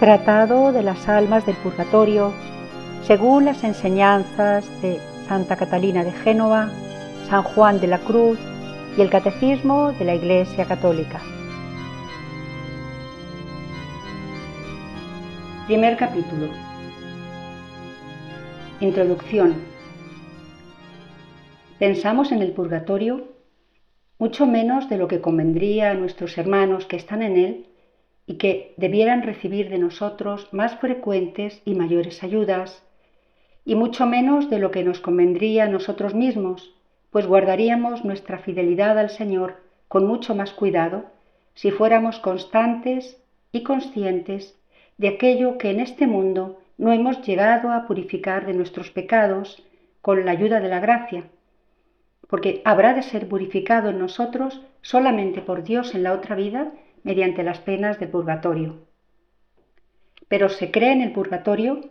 Tratado de las almas del purgatorio, según las enseñanzas de Santa Catalina de Génova, San Juan de la Cruz y el Catecismo de la Iglesia Católica. Primer capítulo. Introducción. ¿Pensamos en el purgatorio? Mucho menos de lo que convendría a nuestros hermanos que están en él y que debieran recibir de nosotros más frecuentes y mayores ayudas, y mucho menos de lo que nos convendría a nosotros mismos, pues guardaríamos nuestra fidelidad al Señor con mucho más cuidado si fuéramos constantes y conscientes de aquello que en este mundo no hemos llegado a purificar de nuestros pecados con la ayuda de la gracia, porque habrá de ser purificado en nosotros solamente por Dios en la otra vida mediante las penas del purgatorio. Pero se cree en el purgatorio.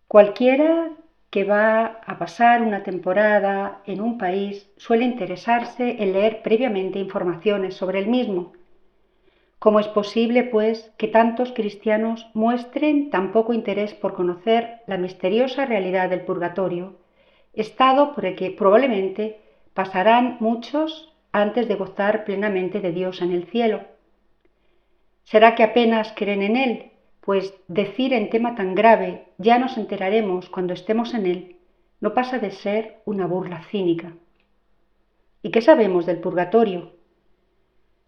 Cualquiera que va a pasar una temporada en un país suele interesarse en leer previamente informaciones sobre el mismo. ¿Cómo es posible, pues, que tantos cristianos muestren tan poco interés por conocer la misteriosa realidad del purgatorio, estado por el que probablemente pasarán muchos antes de gozar plenamente de Dios en el cielo? ¿Será que apenas creen en él? Pues decir en tema tan grave, ya nos enteraremos cuando estemos en él, no pasa de ser una burla cínica. ¿Y qué sabemos del purgatorio?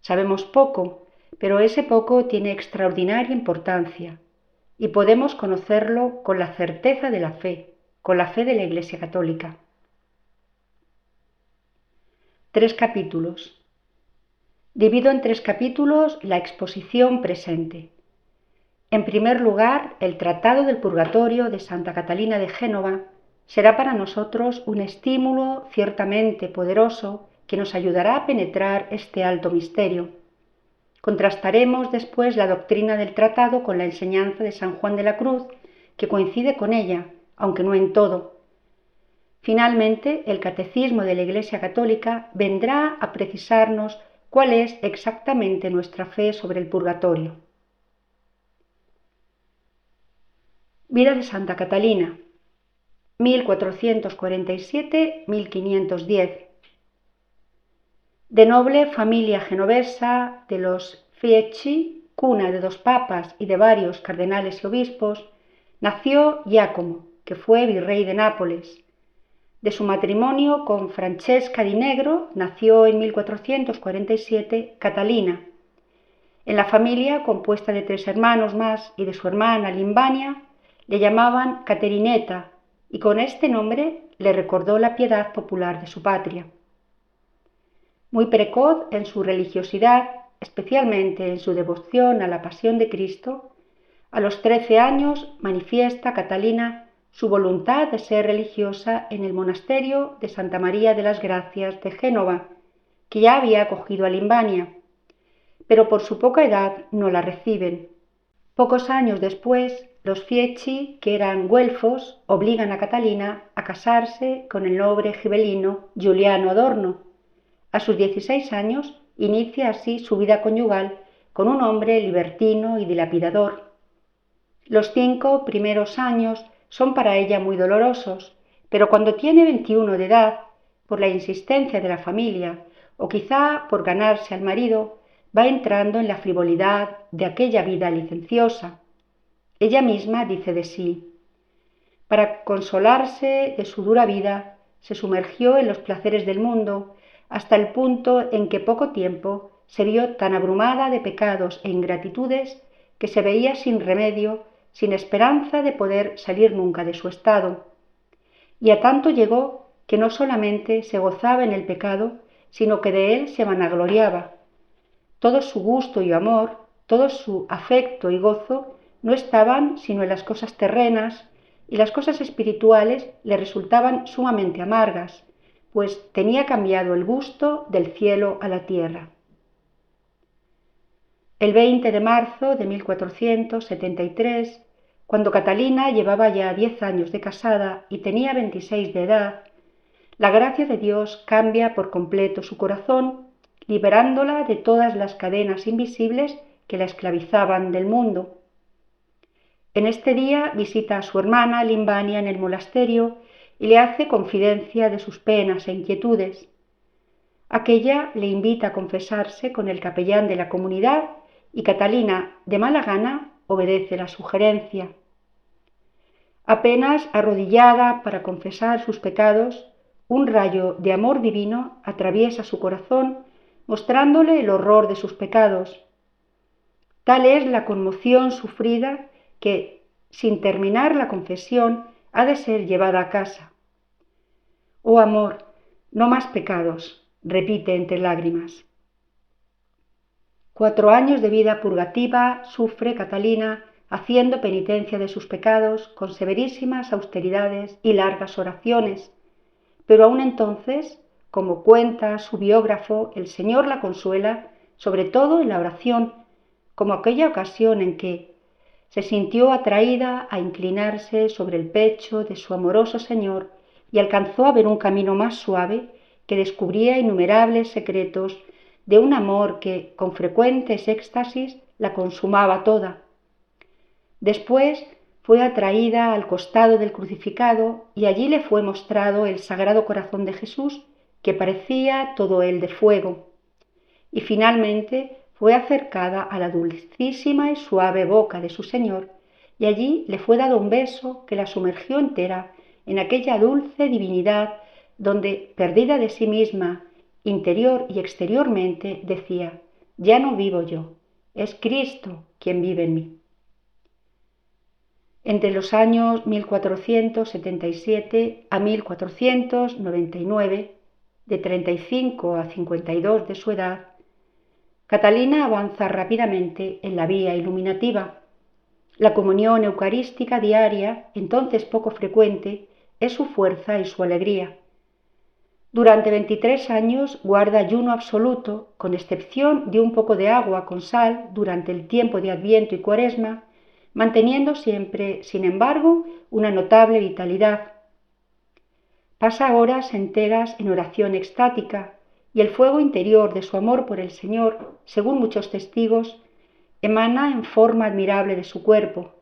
Sabemos poco, pero ese poco tiene extraordinaria importancia y podemos conocerlo con la certeza de la fe, con la fe de la Iglesia Católica. 3 capítulos. Divido en 3 capítulos la exposición presente. En primer lugar, el Tratado del Purgatorio de Santa Catalina de Génova será para nosotros un estímulo ciertamente poderoso que nos ayudará a penetrar este alto misterio. Contrastaremos después la doctrina del tratado con la enseñanza de San Juan de la Cruz, que coincide con ella, aunque no en todo. Finalmente, el Catecismo de la Iglesia Católica vendrá a precisarnos cuál es exactamente nuestra fe sobre el purgatorio. Vida de Santa Catalina, 1447-1510. De noble familia genovesa de los Fieschi, cuna de 2 papas y de varios cardenales y obispos, nació Giacomo, que fue virrey de Nápoles. De su matrimonio con Francesca di Negro nació en 1447 Catalina. En la familia, compuesta de 3 hermanos más y de su hermana Limbania, le llamaban Caterineta, y con este nombre le recordó la piedad popular de su patria. Muy precoz en su religiosidad, especialmente en su devoción a la pasión de Cristo, a los 13 años manifiesta Catalina su voluntad de ser religiosa en el monasterio de Santa María de las Gracias de Génova, que ya había acogido a Limbania, pero por su poca edad no la reciben. Pocos años después, los Fieschi, que eran güelfos, obligan a Catalina a casarse con el noble gibelino Giuliano Adorno. A sus 16 años inicia así su vida conyugal con un hombre libertino y dilapidador. Los 5 primeros años son para ella muy dolorosos, pero cuando tiene 21 de edad, por la insistencia de la familia o quizá por ganarse al marido, va entrando en la frivolidad de aquella vida licenciosa. Ella misma dice de sí: para consolarse de su dura vida, se sumergió en los placeres del mundo hasta el punto en que poco tiempo se vio tan abrumada de pecados e ingratitudes que se veía sin remedio, sin esperanza de poder salir nunca de su estado. Y a tanto llegó que no solamente se gozaba en el pecado, sino que de él se vanagloriaba. Todo su gusto y amor, todo su afecto y gozo no estaban sino en las cosas terrenas, y las cosas espirituales le resultaban sumamente amargas, pues tenía cambiado el gusto del cielo a la tierra. El 20 de marzo de 1473, cuando Catalina llevaba ya 10 años de casada y tenía 26 de edad, la gracia de Dios cambia por completo su corazón, liberándola de todas las cadenas invisibles que la esclavizaban del mundo. En este día visita a su hermana Limbania en el monasterio y le hace confidencia de sus penas e inquietudes. Aquella le invita a confesarse con el capellán de la comunidad y Catalina, de mala gana, obedece la sugerencia. Apenas arrodillada para confesar sus pecados, un rayo de amor divino atraviesa su corazón, mostrándole el horror de sus pecados. Tal es la conmoción sufrida que, sin terminar la confesión, ha de ser llevada a casa. Oh amor, no más pecados, repite entre lágrimas. 4 años de vida purgativa sufre Catalina haciendo penitencia de sus pecados con severísimas austeridades y largas oraciones, pero aún entonces, como cuenta su biógrafo, el Señor la consuela, sobre todo en la oración, como aquella ocasión en que se sintió atraída a inclinarse sobre el pecho de su amoroso Señor y alcanzó a ver un camino más suave que descubría innumerables secretos de un amor que, con frecuentes éxtasis, la consumaba toda. Después fue atraída al costado del crucificado y allí le fue mostrado el Sagrado Corazón de Jesús, que parecía todo él de fuego. Y finalmente fue acercada a la dulcísima y suave boca de su Señor, y allí le fue dado un beso que la sumergió entera en aquella dulce divinidad donde, perdida de sí misma, interior y exteriormente, decía: ya no vivo yo, es Cristo quien vive en mí. Entre los años 1477 a 1499, de 35 a 52 de su edad, Catalina avanza rápidamente en la vía iluminativa. La comunión eucarística diaria, entonces poco frecuente, es su fuerza y su alegría. Durante 23 años guarda ayuno absoluto, con excepción de un poco de agua con sal durante el tiempo de Adviento y Cuaresma, manteniendo siempre, sin embargo, una notable vitalidad. Pasa horas enteras en oración extática, y el fuego interior de su amor por el Señor, según muchos testigos, emana en forma admirable de su cuerpo.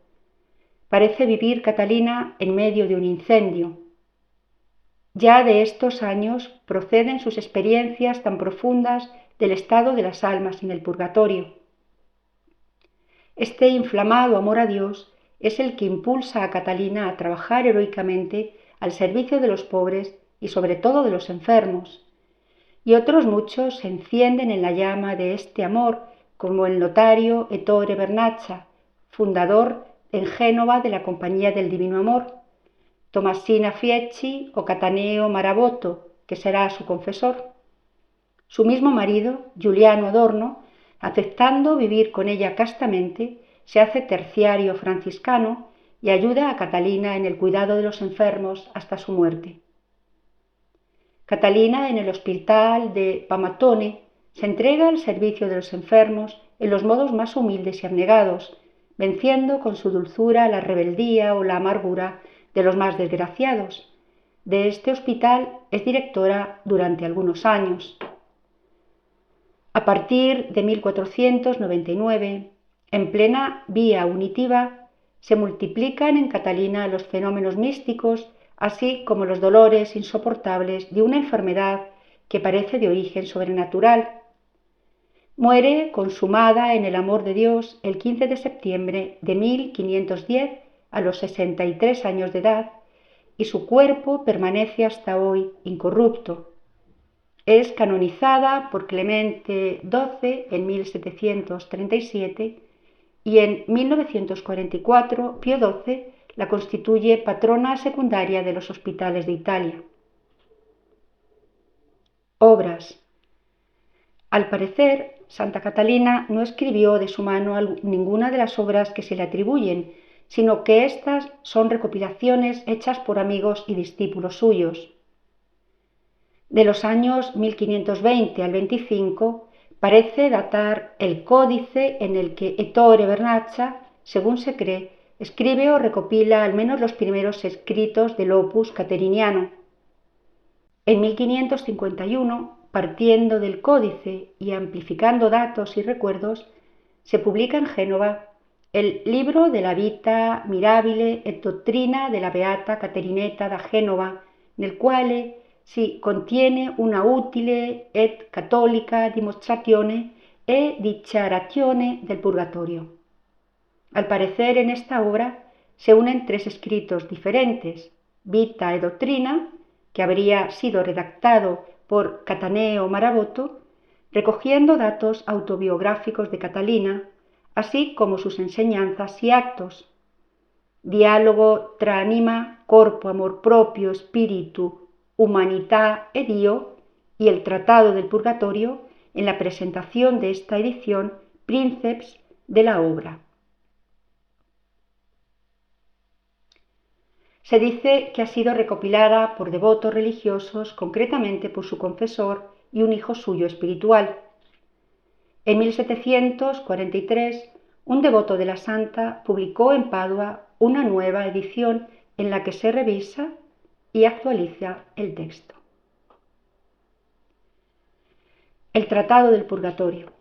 Parece vivir Catalina en medio de un incendio. Ya de estos años proceden sus experiencias tan profundas del estado de las almas en el purgatorio. Este inflamado amor a Dios es el que impulsa a Catalina a trabajar heroicamente al servicio de los pobres y sobre todo de los enfermos. Y otros muchos se encienden en la llama de este amor, como el notario Ettore Vernaccia, fundador en Génova de la Compañía del Divino Amor, Tomasina Fieschi o Cataneo Marabotto, que será su confesor. Su mismo marido, Giuliano Adorno, aceptando vivir con ella castamente, se hace terciario franciscano y ayuda a Catalina en el cuidado de los enfermos hasta su muerte. Catalina, en el hospital de Pamatone, se entrega al servicio de los enfermos en los modos más humildes y abnegados, venciendo con su dulzura la rebeldía o la amargura de los más desgraciados. De este hospital es directora durante algunos años. A partir de 1499, en plena vía unitiva, se multiplican en Catalina los fenómenos místicos, así como los dolores insoportables de una enfermedad que parece de origen sobrenatural. Muere consumada en el amor de Dios el 15 de septiembre de 1510 a los 63 años de edad, y su cuerpo permanece hasta hoy incorrupto. Es canonizada por Clemente XII en 1737 y en 1944 Pío XII la constituye patrona secundaria de los hospitales de Italia. Obras. Al parecer, Santa Catalina no escribió de su mano ninguna de las obras que se le atribuyen, sino que éstas son recopilaciones hechas por amigos y discípulos suyos. De los años 1520 al 25 parece datar el códice en el que Ettore Vernaccia, según se cree, escribe o recopila al menos los primeros escritos del Opus Cateriniano. En 1551, partiendo del códice y amplificando datos y recuerdos, se publica en Génova el libro della Vita Mirabile e Dottrina della Beata Caterinetta da Genova, nel quale si contiene una utile et cattolica dimostrazione e dichiarazione del purgatorio. Al parecer, en esta obra se unen tres escritos diferentes: Vita e Dottrina, que habría sido redactado por Cataneo Marabotto, recogiendo datos autobiográficos de Catalina, así como sus enseñanzas y actos. Diálogo tra anima, corpo, amor propio, espíritu, humanità e Dio, y el Tratado del Purgatorio, en la presentación de esta edición Princeps de la obra. Se dice que ha sido recopilada por devotos religiosos, concretamente por su confesor y un hijo suyo espiritual. En 1743, un devoto de la santa publicó en Padua una nueva edición en la que se revisa y actualiza el texto. El Tratado del Purgatorio.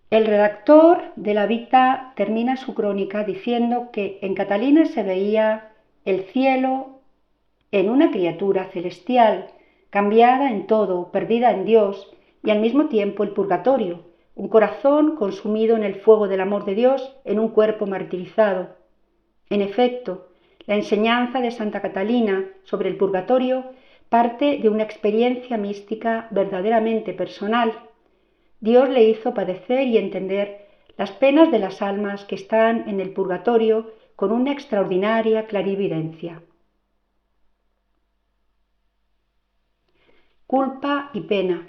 El redactor de la Vita termina su crónica diciendo que en Catalina se veía el cielo en una criatura celestial, cambiada en todo, perdida en Dios, y al mismo tiempo el purgatorio, un corazón consumido en el fuego del amor de Dios en un cuerpo martirizado. En efecto, la enseñanza de Santa Catalina sobre el purgatorio parte de una experiencia mística verdaderamente personal. Dios le hizo padecer y entender las penas de las almas que están en el purgatorio con una extraordinaria clarividencia. Culpa y pena.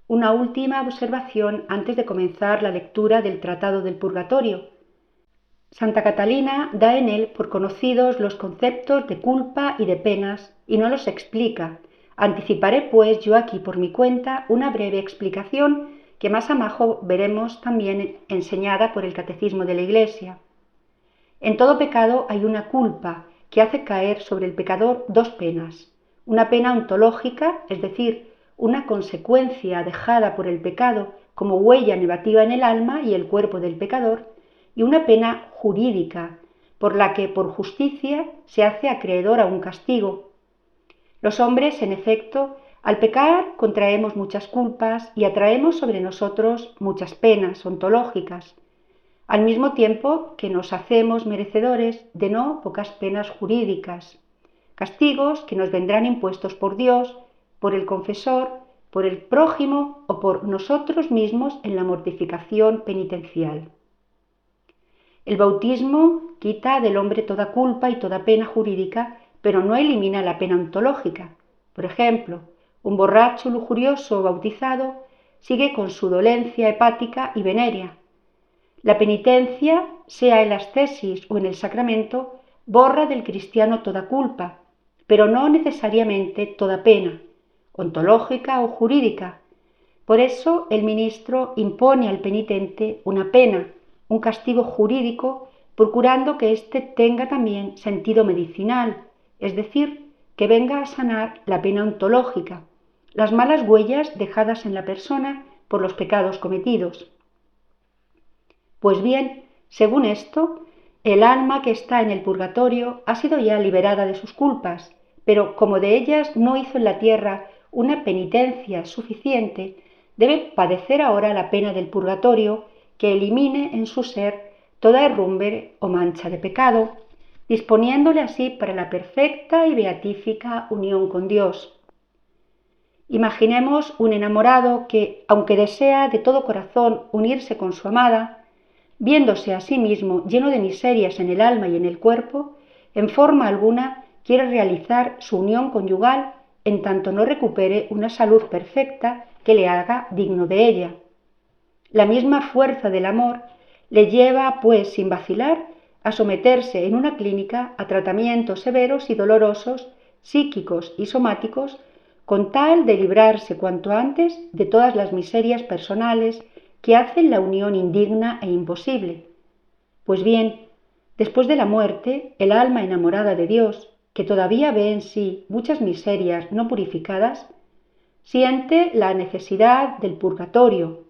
Una última observación antes de comenzar la lectura del Tratado del Purgatorio. Santa Catalina da en él por conocidos los conceptos de culpa y de penas y no los explica. Anticiparé pues yo aquí por mi cuenta una breve explicación que más abajo veremos también enseñada por el Catecismo de la Iglesia. En todo pecado hay una culpa que hace caer sobre el pecador dos penas: una pena ontológica, es decir, una consecuencia dejada por el pecado como huella negativa en el alma y el cuerpo del pecador, y una pena jurídica, por la que por justicia se hace acreedor a un castigo. Los hombres, en efecto, al pecar contraemos muchas culpas y atraemos sobre nosotros muchas penas ontológicas, al mismo tiempo que nos hacemos merecedores de no pocas penas jurídicas, castigos que nos vendrán impuestos por Dios, por el confesor, por el prójimo o por nosotros mismos en la mortificación penitencial. El bautismo quita del hombre toda culpa y toda pena jurídica, pero no elimina la pena ontológica. Por ejemplo, un borracho lujurioso bautizado sigue con su dolencia hepática y venérea. La penitencia, sea en la ascesis o en el sacramento, borra del cristiano toda culpa, pero no necesariamente toda pena, ontológica o jurídica. Por eso el ministro impone al penitente una pena, un castigo jurídico, procurando que éste tenga también sentido medicinal, es decir, que venga a sanar la pena ontológica, las malas huellas dejadas en la persona por los pecados cometidos. Pues bien, según esto, el alma que está en el purgatorio ha sido ya liberada de sus culpas, pero como de ellas no hizo en la tierra una penitencia suficiente, debe padecer ahora la pena del purgatorio, que elimine en su ser toda herrumbre o mancha de pecado, disponiéndole así para la perfecta y beatífica unión con Dios. Imaginemos un enamorado que, aunque desea de todo corazón unirse con su amada, viéndose a sí mismo lleno de miserias en el alma y en el cuerpo, en forma alguna quiere realizar su unión conyugal en tanto no recupere una salud perfecta que le haga digno de ella. La misma fuerza del amor le lleva, pues, sin vacilar, a someterse en una clínica a tratamientos severos y dolorosos, psíquicos y somáticos, con tal de librarse cuanto antes de todas las miserias personales que hacen la unión indigna e imposible. Pues bien, después de la muerte, el alma enamorada de Dios, que todavía ve en sí muchas miserias no purificadas, siente la necesidad del purgatorio.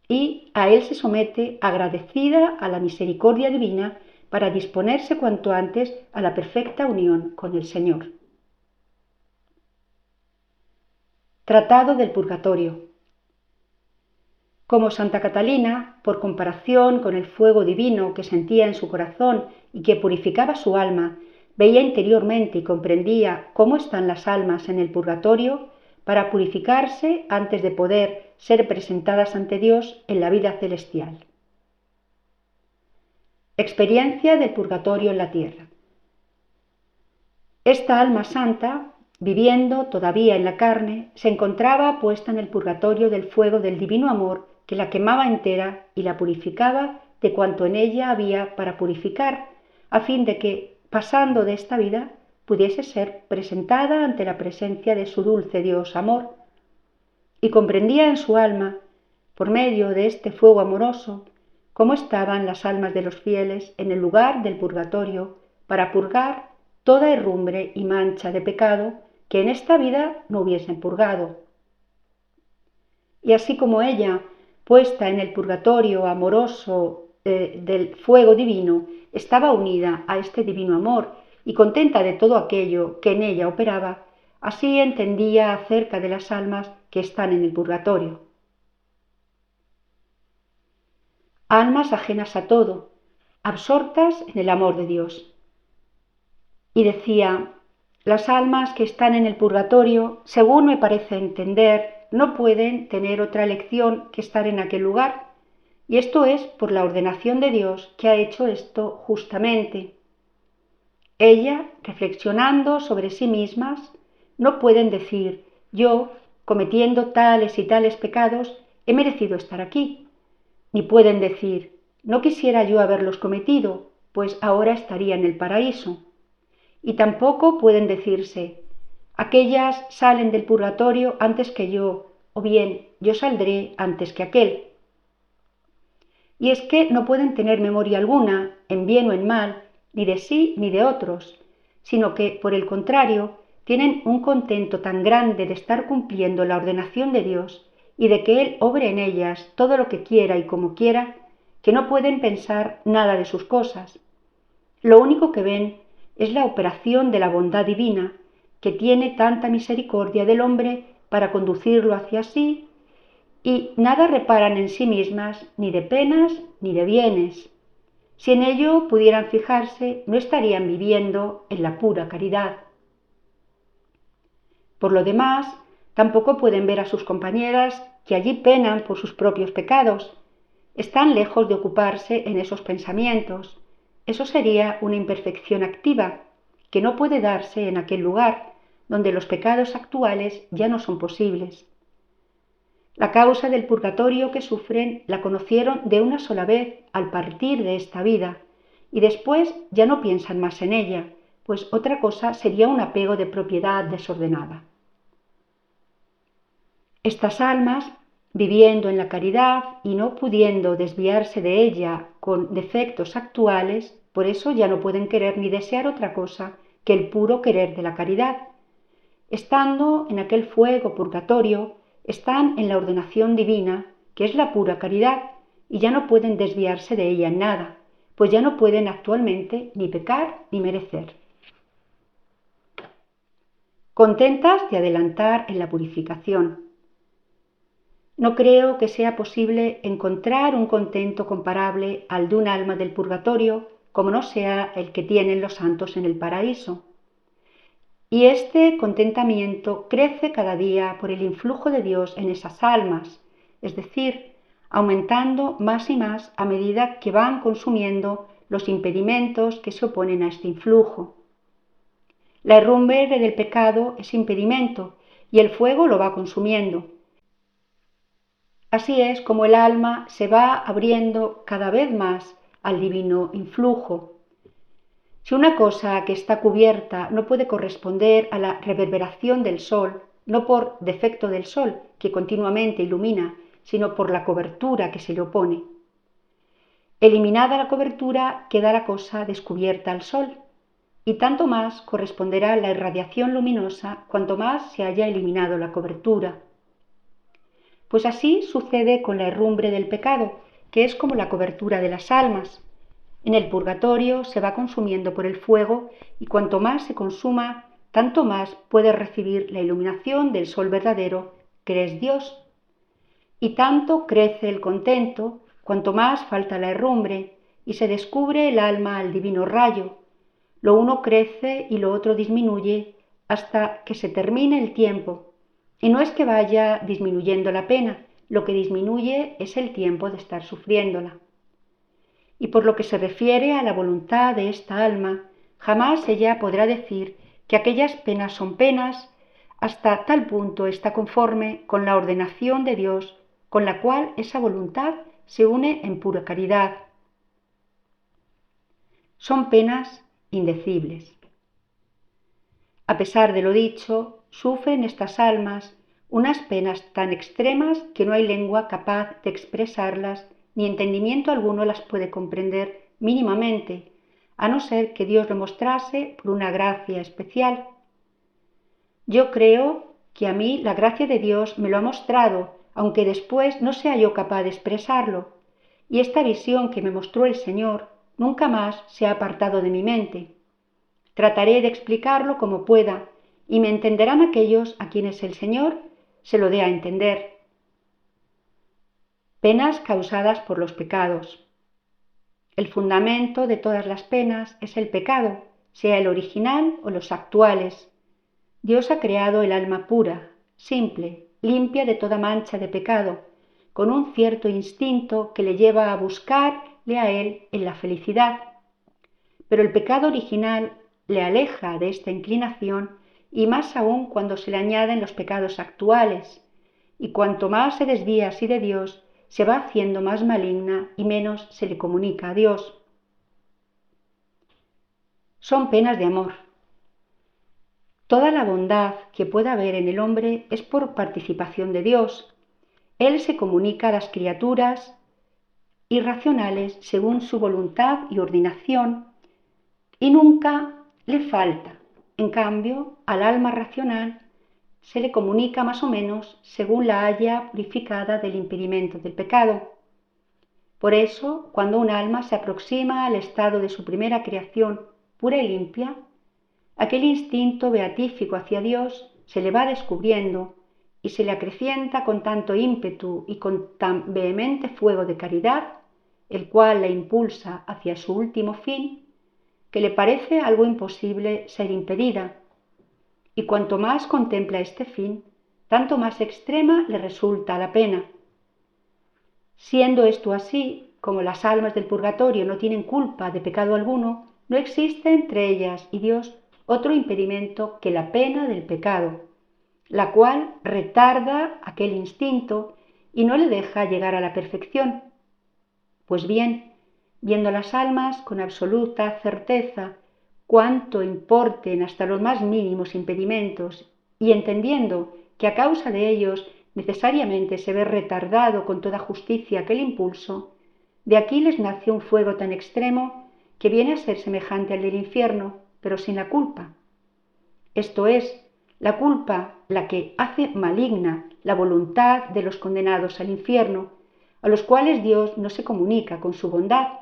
y a él se somete agradecida a la misericordia divina para disponerse cuanto antes a la perfecta unión con el Señor. Tratado del Purgatorio. Como Santa Catalina, por comparación con el fuego divino que sentía en su corazón y que purificaba su alma, veía interiormente y comprendía cómo están las almas en el purgatorio para purificarse antes de poder ser presentadas ante Dios en la vida celestial. Experiencia del purgatorio en la tierra. Esta alma santa, viviendo todavía en la carne, se encontraba puesta en el purgatorio del fuego del divino amor que la quemaba entera y la purificaba de cuanto en ella había para purificar, a fin de que, pasando de esta vida, pudiese ser presentada ante la presencia de su dulce Dios amor, y comprendía en su alma, por medio de este fuego amoroso, cómo estaban las almas de los fieles en el lugar del purgatorio para purgar toda herrumbre y mancha de pecado que en esta vida no hubiesen purgado. Y así como ella, puesta en el purgatorio amoroso del fuego divino, estaba unida a este divino amor y contenta de todo aquello que en ella operaba, así entendía acerca de las almas que están en el purgatorio. Almas ajenas a todo, absortas en el amor de Dios. Y decía, las almas que están en el purgatorio, según me parece entender, no pueden tener otra elección que estar en aquel lugar, y esto es por la ordenación de Dios que ha hecho esto justamente. Ella, reflexionando sobre sí mismas, no pueden decir, yo, cometiendo tales y tales pecados, he merecido estar aquí, ni pueden decir, no quisiera yo haberlos cometido, pues ahora estaría en el paraíso. Y tampoco pueden decirse, aquellas salen del purgatorio antes que yo, o bien yo saldré antes que aquel. Y es que no pueden tener memoria alguna, en bien o en mal, ni de sí ni de otros, sino que, por el contrario, tienen un contento tan grande de estar cumpliendo la ordenación de Dios y de que Él obre en ellas todo lo que quiera y como quiera, que no pueden pensar nada de sus cosas. Lo único que ven es la operación de la bondad divina, que tiene tanta misericordia del hombre para conducirlo hacia sí, y nada reparan en sí mismas, ni de penas ni de bienes. Si en ello pudieran fijarse, no estarían viviendo en la pura caridad. Por lo demás, tampoco pueden ver a sus compañeras que allí penan por sus propios pecados. Están lejos de ocuparse en esos pensamientos. Eso sería una imperfección activa, que no puede darse en aquel lugar, donde los pecados actuales ya no son posibles. La causa del purgatorio que sufren la conocieron de una sola vez al partir de esta vida, y después ya no piensan más en ella, pues otra cosa sería un apego de propiedad desordenada. Estas almas, viviendo en la caridad y no pudiendo desviarse de ella con defectos actuales, por eso ya no pueden querer ni desear otra cosa que el puro querer de la caridad. Estando en aquel fuego purgatorio, están en la ordenación divina, que es la pura caridad, y ya no pueden desviarse de ella en nada, pues ya no pueden actualmente ni pecar ni merecer. Contentas de adelantar en la purificación. No creo que sea posible encontrar un contento comparable al de un alma del purgatorio, como no sea el que tienen los santos en el paraíso. Y este contentamiento crece cada día por el influjo de Dios en esas almas, es decir, aumentando más y más a medida que van consumiendo los impedimentos que se oponen a este influjo. La herrumbre del pecado es impedimento y el fuego lo va consumiendo. Así es como el alma se va abriendo cada vez más al divino influjo. Si una cosa que está cubierta no puede corresponder a la reverberación del sol, no por defecto del sol, que continuamente ilumina, sino por la cobertura que se le opone. Eliminada la cobertura, queda la cosa descubierta al sol, y tanto más corresponderá la irradiación luminosa cuanto más se haya eliminado la cobertura. Pues así sucede con la herrumbre del pecado, que es como la cobertura de las almas. En el purgatorio se va consumiendo por el fuego y cuanto más se consuma, tanto más puede recibir la iluminación del sol verdadero, que es Dios. Y tanto crece el contento, cuanto más falta la herrumbre, y se descubre el alma al divino rayo. Lo uno crece y lo otro disminuye hasta que se termine el tiempo. Y no es que vaya disminuyendo la pena, lo que disminuye es el tiempo de estar sufriéndola. Y por lo que se refiere a la voluntad de esta alma, jamás ella podrá decir que aquellas penas son penas, hasta tal punto está conforme con la ordenación de Dios, con la cual esa voluntad se une en pura caridad. Son penas indecibles. A pesar de lo dicho, sufren estas almas unas penas tan extremas que no hay lengua capaz de expresarlas, ni entendimiento alguno las puede comprender mínimamente, a no ser que Dios lo mostrase por una gracia especial. Yo creo que a mí la gracia de Dios me lo ha mostrado, aunque después no sea yo capaz de expresarlo, y esta visión que me mostró el Señor nunca más se ha apartado de mi mente. Trataré de explicarlo como pueda, y me entenderán aquellos a quienes el Señor se lo dé a entender. Penas causadas por los pecados. El fundamento de todas las penas es el pecado, sea el original o los actuales. Dios ha creado el alma pura, simple, limpia de toda mancha de pecado, con un cierto instinto que le lleva a buscarle a Él en la felicidad. Pero el pecado original le aleja de esta inclinación y más aún cuando se le añaden los pecados actuales, y cuanto más se desvía así de Dios, se va haciendo más maligna y menos se le comunica a Dios. Son penas de amor. Toda la bondad que pueda haber en el hombre es por participación de Dios. Él se comunica a las criaturas irracionales según su voluntad y ordenación y nunca le falta. En cambio, al alma racional se le comunica más o menos según la haya purificada del impedimento del pecado. Por eso, cuando un alma se aproxima al estado de su primera creación pura y limpia, aquel instinto beatífico hacia Dios se le va descubriendo y se le acrecienta con tanto ímpetu y con tan vehemente fuego de caridad, el cual la impulsa hacia su último fin, que le parece algo imposible ser impedida. Y cuanto más contempla este fin, tanto más extrema le resulta la pena. Siendo esto así, como las almas del purgatorio no tienen culpa de pecado alguno, no existe entre ellas y Dios otro impedimento que la pena del pecado, la cual retarda aquel instinto y no le deja llegar a la perfección. Pues bien, viendo las almas con absoluta certeza cuánto importen hasta los más mínimos impedimentos y entendiendo que a causa de ellos necesariamente se ve retardado con toda justicia aquel impulso, de aquí les nace un fuego tan extremo que viene a ser semejante al del infierno, pero sin la culpa. Esto es, la culpa la que hace maligna la voluntad de los condenados al infierno, a los cuales Dios no se comunica con su bondad,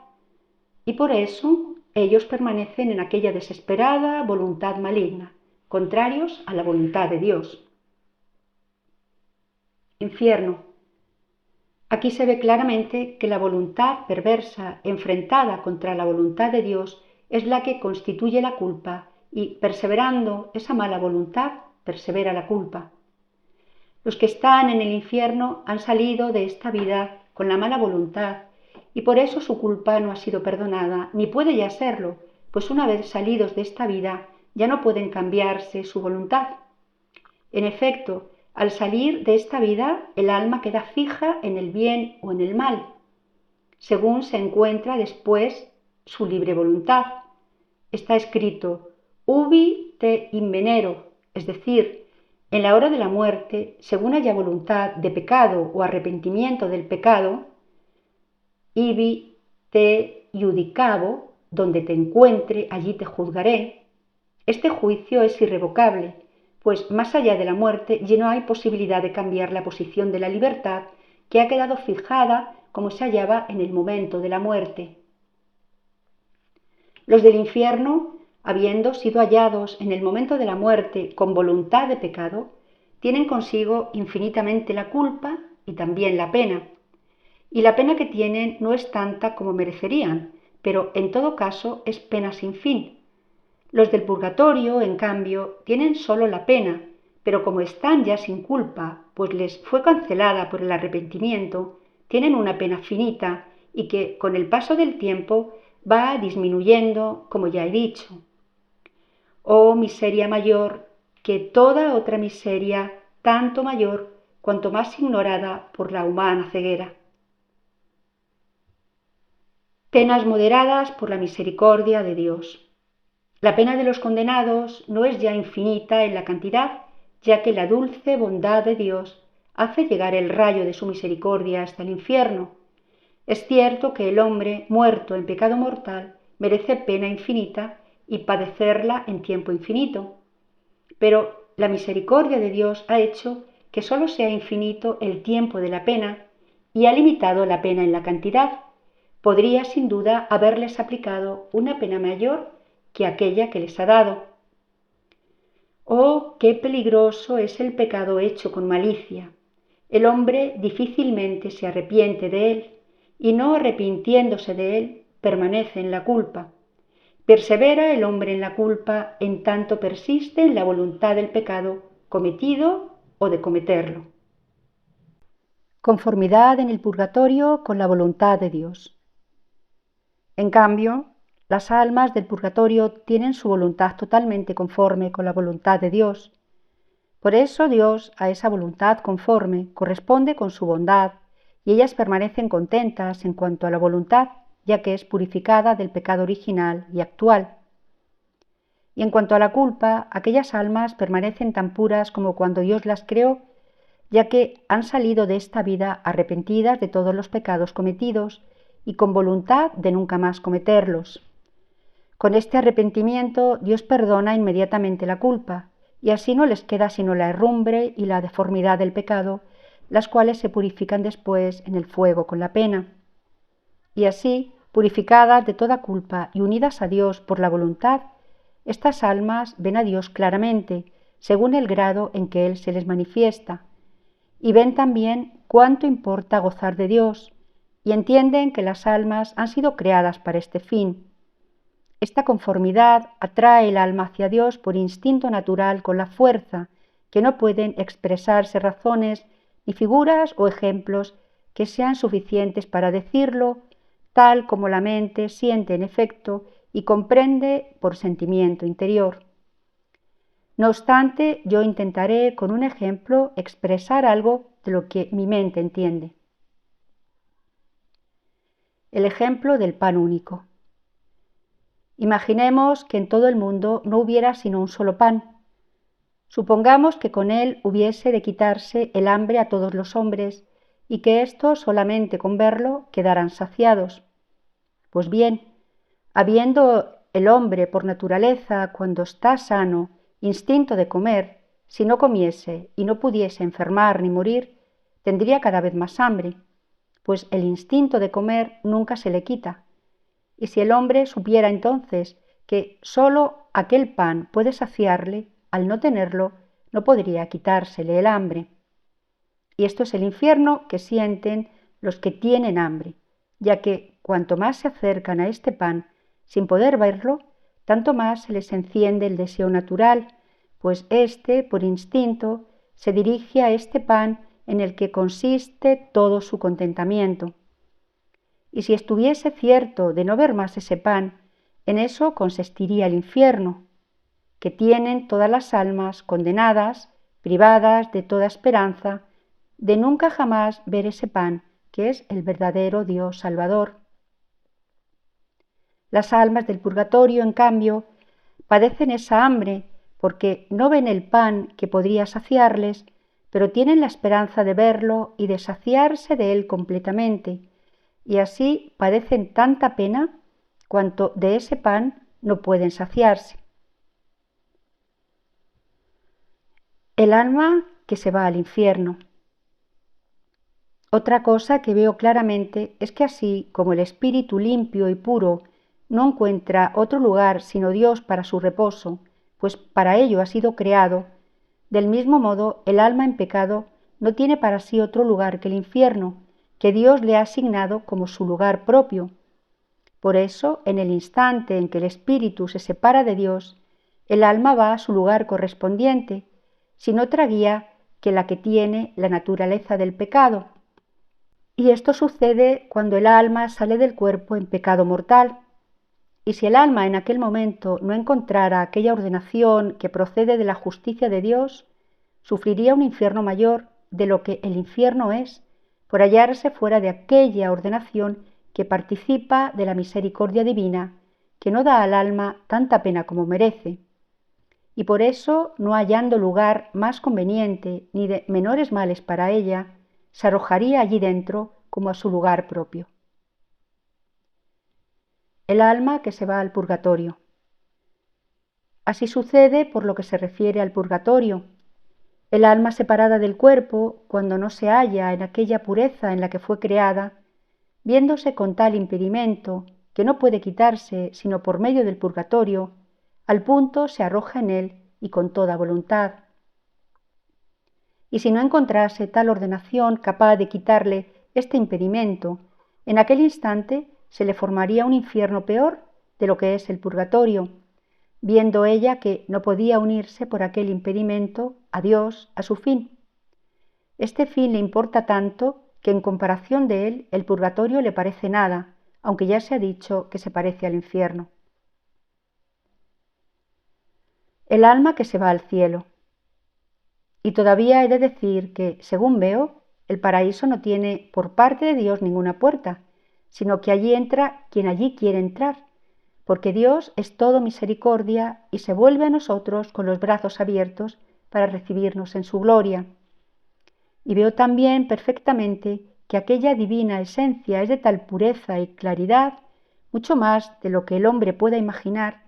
y por eso ellos permanecen en aquella desesperada voluntad maligna, contrarios a la voluntad de Dios. Infierno. Aquí se ve claramente que la voluntad perversa enfrentada contra la voluntad de Dios es la que constituye la culpa y, perseverando esa mala voluntad, persevera la culpa. Los que están en el infierno han salido de esta vida con la mala voluntad y por eso su culpa no ha sido perdonada, ni puede ya serlo, pues una vez salidos de esta vida ya no pueden cambiarse su voluntad. En efecto, al salir de esta vida, el alma queda fija en el bien o en el mal, según se encuentra después su libre voluntad. Está escrito, ubi te invenero, es decir, en la hora de la muerte, según haya voluntad de pecado o arrepentimiento del pecado, ibi te judicabo, donde te encuentre, allí te juzgaré. Este juicio es irrevocable, pues más allá de la muerte ya no hay posibilidad de cambiar la posición de la libertad que ha quedado fijada como se hallaba en el momento de la muerte. Los del infierno, habiendo sido hallados en el momento de la muerte con voluntad de pecado, tienen consigo infinitamente la culpa y también la pena. Y la pena que tienen no es tanta como merecerían, pero en todo caso es pena sin fin. Los del purgatorio, en cambio, tienen solo la pena, pero como están ya sin culpa, pues les fue cancelada por el arrepentimiento, tienen una pena finita y que con el paso del tiempo va disminuyendo, como ya he dicho. Oh miseria mayor que toda otra miseria, tanto mayor cuanto más ignorada por la humana ceguera. Penas moderadas por la misericordia de Dios. La pena de los condenados no es ya infinita en la cantidad, ya que la dulce bondad de Dios hace llegar el rayo de su misericordia hasta el infierno. Es cierto que el hombre, muerto en pecado mortal, merece pena infinita y padecerla en tiempo infinito. Pero la misericordia de Dios ha hecho que sólo sea infinito el tiempo de la pena y ha limitado la pena en la cantidad. Podría sin duda haberles aplicado una pena mayor que aquella que les ha dado. Oh, qué peligroso es el pecado hecho con malicia. El hombre difícilmente se arrepiente de él, y no arrepintiéndose de él, permanece en la culpa. Persevera el hombre en la culpa en tanto persiste en la voluntad del pecado cometido o de cometerlo. Conformidad en el purgatorio con la voluntad de Dios. En cambio, las almas del purgatorio tienen su voluntad totalmente conforme con la voluntad de Dios. Por eso Dios a esa voluntad conforme corresponde con su bondad y ellas permanecen contentas en cuanto a la voluntad, ya que es purificada del pecado original y actual. Y en cuanto a la culpa, aquellas almas permanecen tan puras como cuando Dios las creó, ya que han salido de esta vida arrepentidas de todos los pecados cometidos y con voluntad de nunca más cometerlos. Con este arrepentimiento Dios perdona inmediatamente la culpa, y así no les queda sino la herrumbre y la deformidad del pecado, las cuales se purifican después en el fuego con la pena. Y así, purificadas de toda culpa y unidas a Dios por la voluntad, estas almas ven a Dios claramente, según el grado en que Él se les manifiesta, y ven también cuánto importa gozar de Dios, y entienden que las almas han sido creadas para este fin. Esta conformidad atrae el alma hacia Dios por instinto natural con la fuerza, que no pueden expresarse razones ni figuras o ejemplos que sean suficientes para decirlo, tal como la mente siente en efecto y comprende por sentimiento interior. No obstante, yo intentaré con un ejemplo expresar algo de lo que mi mente entiende. El ejemplo del pan único. Imaginemos que en todo el mundo no hubiera sino un solo pan. Supongamos que con él hubiese de quitarse el hambre a todos los hombres y que éstos solamente con verlo quedaran saciados. Pues bien, habiendo el hombre por naturaleza, cuando está sano, instinto de comer, si no comiese y no pudiese enfermar ni morir, tendría cada vez más hambre, pues el instinto de comer nunca se le quita. Y si el hombre supiera entonces que sólo aquel pan puede saciarle, al no tenerlo, no podría quitársele el hambre. Y esto es el infierno que sienten los que tienen hambre, ya que cuanto más se acercan a este pan sin poder verlo, tanto más se les enciende el deseo natural, pues éste, por instinto, se dirige a este pan en el que consiste todo su contentamiento. Y si estuviese cierto de no ver más ese pan, en eso consistiría el infierno, que tienen todas las almas condenadas, privadas de toda esperanza, de nunca jamás ver ese pan, que es el verdadero Dios Salvador. Las almas del purgatorio, en cambio, padecen esa hambre porque no ven el pan que podría saciarles, pero tienen la esperanza de verlo y de saciarse de él completamente, y así padecen tanta pena cuanto de ese pan no pueden saciarse. El alma que se va al infierno. Otra cosa que veo claramente es que así como el espíritu limpio y puro no encuentra otro lugar sino Dios para su reposo, pues para ello ha sido creado, del mismo modo el alma en pecado no tiene para sí otro lugar que el infierno, que Dios le ha asignado como su lugar propio. Por eso, en el instante en que el espíritu se separa de Dios, el alma va a su lugar correspondiente, sin otra guía que la que tiene la naturaleza del pecado. Y esto sucede cuando el alma sale del cuerpo en pecado mortal. Y si el alma en aquel momento no encontrara aquella ordenación que procede de la justicia de Dios, sufriría un infierno mayor de lo que el infierno es, por hallarse fuera de aquella ordenación que participa de la misericordia divina, que no da al alma tanta pena como merece. Y por eso, no hallando lugar más conveniente ni de menores males para ella, se arrojaría allí dentro como a su lugar propio. El alma que se va al purgatorio. Así sucede por lo que se refiere al purgatorio. El alma separada del cuerpo, cuando no se halla en aquella pureza en la que fue creada, viéndose con tal impedimento que no puede quitarse sino por medio del purgatorio, al punto se arroja en él y con toda voluntad. Y si no encontrase tal ordenación capaz de quitarle este impedimento, en aquel instante se le formaría un infierno peor de lo que es el purgatorio, viendo ella que no podía unirse por aquel impedimento a Dios, a su fin. Este fin le importa tanto que en comparación de él el purgatorio le parece nada, aunque ya se ha dicho que se parece al infierno. El alma que se va al cielo. Y todavía he de decir que, según veo, el paraíso no tiene por parte de Dios ninguna puerta, sino que allí entra quien allí quiere entrar, porque Dios es todo misericordia y se vuelve a nosotros con los brazos abiertos para recibirnos en su gloria. Y veo también perfectamente que aquella divina esencia es de tal pureza y claridad, mucho más de lo que el hombre pueda imaginar,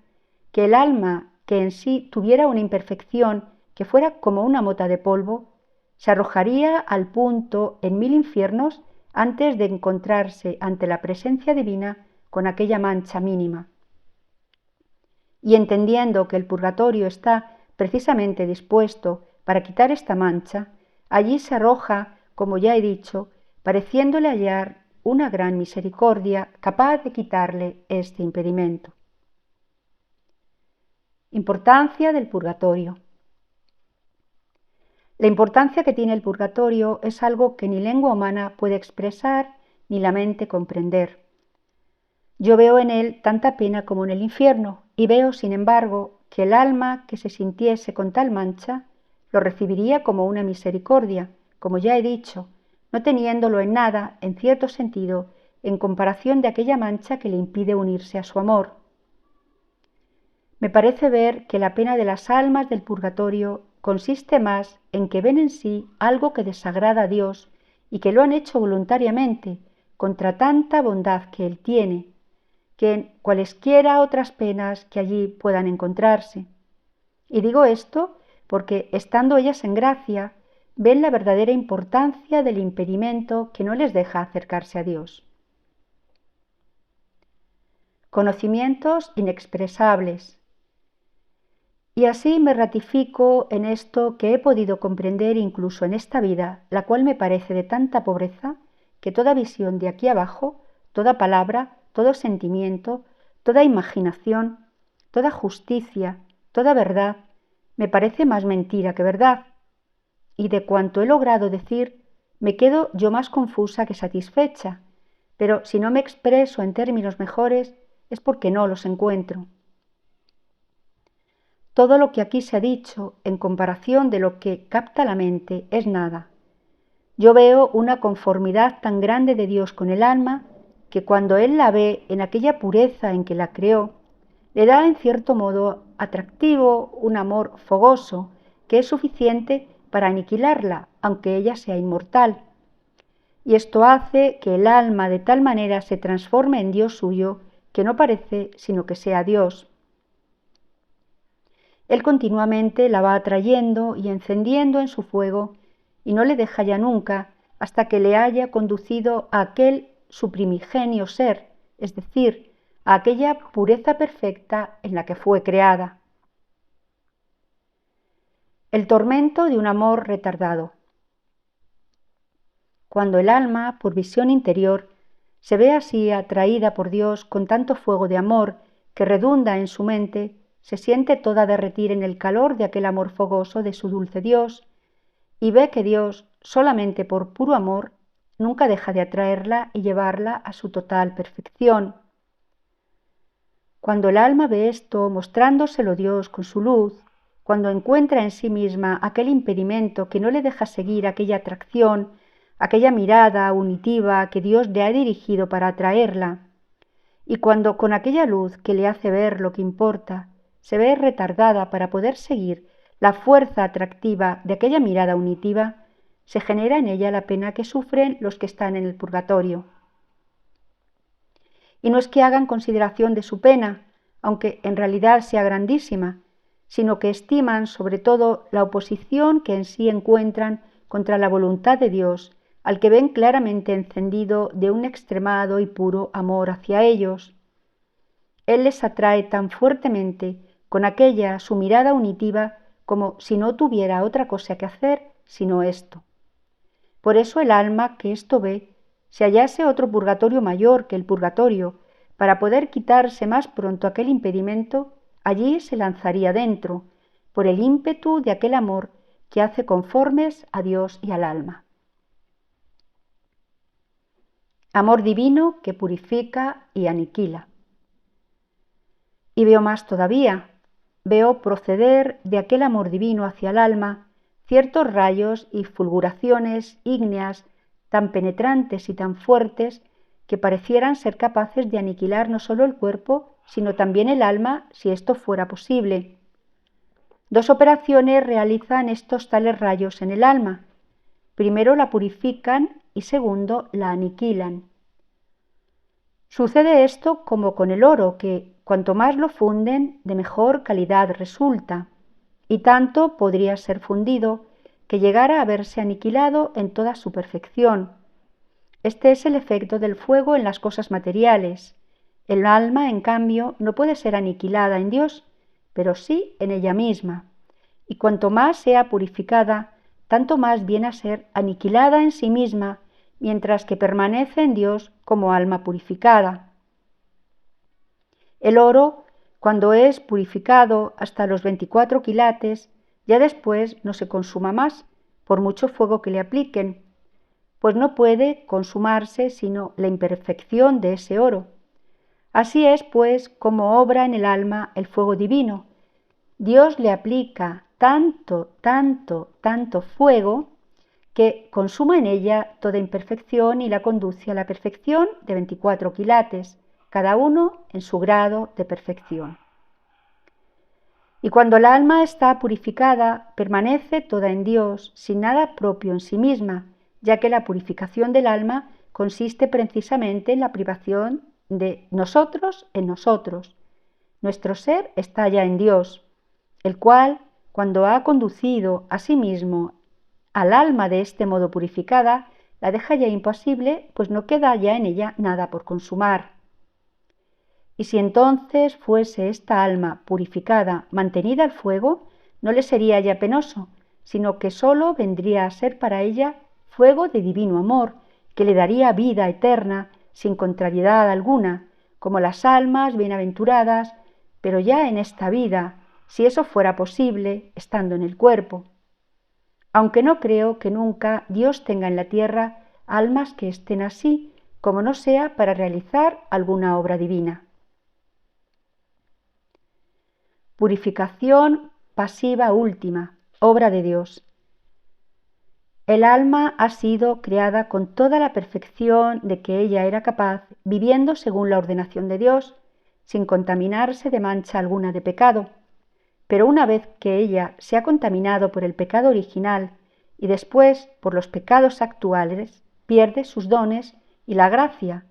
que el alma que en sí tuviera una imperfección que fuera como una mota de polvo, se arrojaría al punto en 1000 infiernos antes de encontrarse ante la presencia divina con aquella mancha mínima. Y entendiendo que el purgatorio está precisamente dispuesto para quitar esta mancha, allí se arroja, como ya he dicho, pareciéndole hallar una gran misericordia capaz de quitarle este impedimento. Importancia del purgatorio. La importancia que tiene el purgatorio es algo que ni lengua humana puede expresar ni la mente comprender. Yo veo en él tanta pena como en el infierno, y veo, sin embargo, que el alma que se sintiese con tal mancha lo recibiría como una misericordia, como ya he dicho, no teniéndolo en nada, en cierto sentido, en comparación de aquella mancha que le impide unirse a su amor. Me parece ver que la pena de las almas del purgatorio consiste más en que ven en sí algo que desagrada a Dios y que lo han hecho voluntariamente, contra tanta bondad que Él tiene, que en cualesquiera otras penas que allí puedan encontrarse. Y digo esto porque, estando ellas en gracia, ven la verdadera importancia del impedimento que no les deja acercarse a Dios. Conocimientos inexpresables. Y así me ratifico en esto que he podido comprender incluso en esta vida, la cual me parece de tanta pobreza que toda visión de aquí abajo, toda palabra, todo sentimiento, toda imaginación, toda justicia, toda verdad, me parece más mentira que verdad. Y de cuanto he logrado decir, me quedo yo más confusa que satisfecha, pero si no me expreso en términos mejores es porque no los encuentro. Todo lo que aquí se ha dicho, en comparación de lo que capta la mente, es nada. Yo veo una conformidad tan grande de Dios con el alma, que cuando Él la ve en aquella pureza en que la creó, le da en cierto modo atractivo un amor fogoso, que es suficiente para aniquilarla, aunque ella sea inmortal. Y esto hace que el alma de tal manera se transforme en Dios suyo, que no parece sino que sea Dios. Él continuamente la va atrayendo y encendiendo en su fuego, y no le deja ya nunca hasta que le haya conducido a aquel su primigenio ser, es decir, a aquella pureza perfecta en la que fue creada. El tormento de un amor retardado. Cuando el alma, por visión interior, se ve así atraída por Dios con tanto fuego de amor que redunda en su mente, se siente toda derretir en el calor de aquel amor fogoso de su dulce Dios, y ve que Dios, solamente por puro amor, nunca deja de atraerla y llevarla a su total perfección. Cuando el alma ve esto, mostrándoselo Dios con su luz, cuando encuentra en sí misma aquel impedimento que no le deja seguir aquella atracción, aquella mirada unitiva que Dios le ha dirigido para atraerla, y cuando con aquella luz que le hace ver lo que importa, se ve retardada para poder seguir la fuerza atractiva de aquella mirada unitiva, se genera en ella la pena que sufren los que están en el purgatorio. Y no es que hagan consideración de su pena, aunque en realidad sea grandísima, sino que estiman sobre todo la oposición que en sí encuentran contra la voluntad de Dios, al que ven claramente encendido de un extremado y puro amor hacia ellos. Él les atrae tan fuertemente con aquella su mirada unitiva como si no tuviera otra cosa que hacer sino esto. Por eso el alma que esto ve, si hallase otro purgatorio mayor que el purgatorio, para poder quitarse más pronto aquel impedimento, allí se lanzaría dentro, por el ímpetu de aquel amor que hace conformes a Dios y al alma. Amor divino que purifica y aniquila. Y veo más todavía, veo proceder de aquel amor divino hacia el alma ciertos rayos y fulguraciones ígneas tan penetrantes y tan fuertes que parecieran ser capaces de aniquilar no solo el cuerpo, sino también el alma, si esto fuera posible. Dos operaciones realizan estos tales rayos en el alma. Primero la purifican y segundo la aniquilan. Sucede esto como con el oro, que cuanto más lo funden, de mejor calidad resulta, y tanto podría ser fundido que llegara a verse aniquilado en toda su perfección. Este es el efecto del fuego en las cosas materiales. El alma, en cambio, no puede ser aniquilada en Dios, pero sí en ella misma, y cuanto más sea purificada, tanto más viene a ser aniquilada en sí misma, mientras que permanece en Dios como alma purificada. El oro, cuando es purificado hasta los 24 quilates, ya después no se consuma más, por mucho fuego que le apliquen, pues no puede consumarse sino la imperfección de ese oro. Así es, pues, como obra en el alma el fuego divino. Dios le aplica tanto fuego, que consuma en ella toda imperfección y la conduce a la perfección de 24 quilates, cada uno en su grado de perfección. Y cuando el alma está purificada, permanece toda en Dios, sin nada propio en sí misma, ya que la purificación del alma consiste precisamente en la privación de nosotros en nosotros. Nuestro ser está ya en Dios, el cual, cuando ha conducido a sí mismo al alma de este modo purificada, la deja ya impasible, pues no queda ya en ella nada por consumar. Y si entonces fuese esta alma purificada mantenida al fuego, no le sería ya penoso, sino que sólo vendría a ser para ella fuego de divino amor, que le daría vida eterna sin contrariedad alguna, como las almas bienaventuradas, pero ya en esta vida, si eso fuera posible, estando en el cuerpo. Aunque no creo que nunca Dios tenga en la tierra almas que estén así, como no sea para realizar alguna obra divina. Purificación pasiva última, obra de Dios. El alma ha sido creada con toda la perfección de que ella era capaz, viviendo según la ordenación de Dios, sin contaminarse de mancha alguna de pecado. Pero una vez que ella se ha contaminado por el pecado original y después por los pecados actuales, pierde sus dones y la gracia,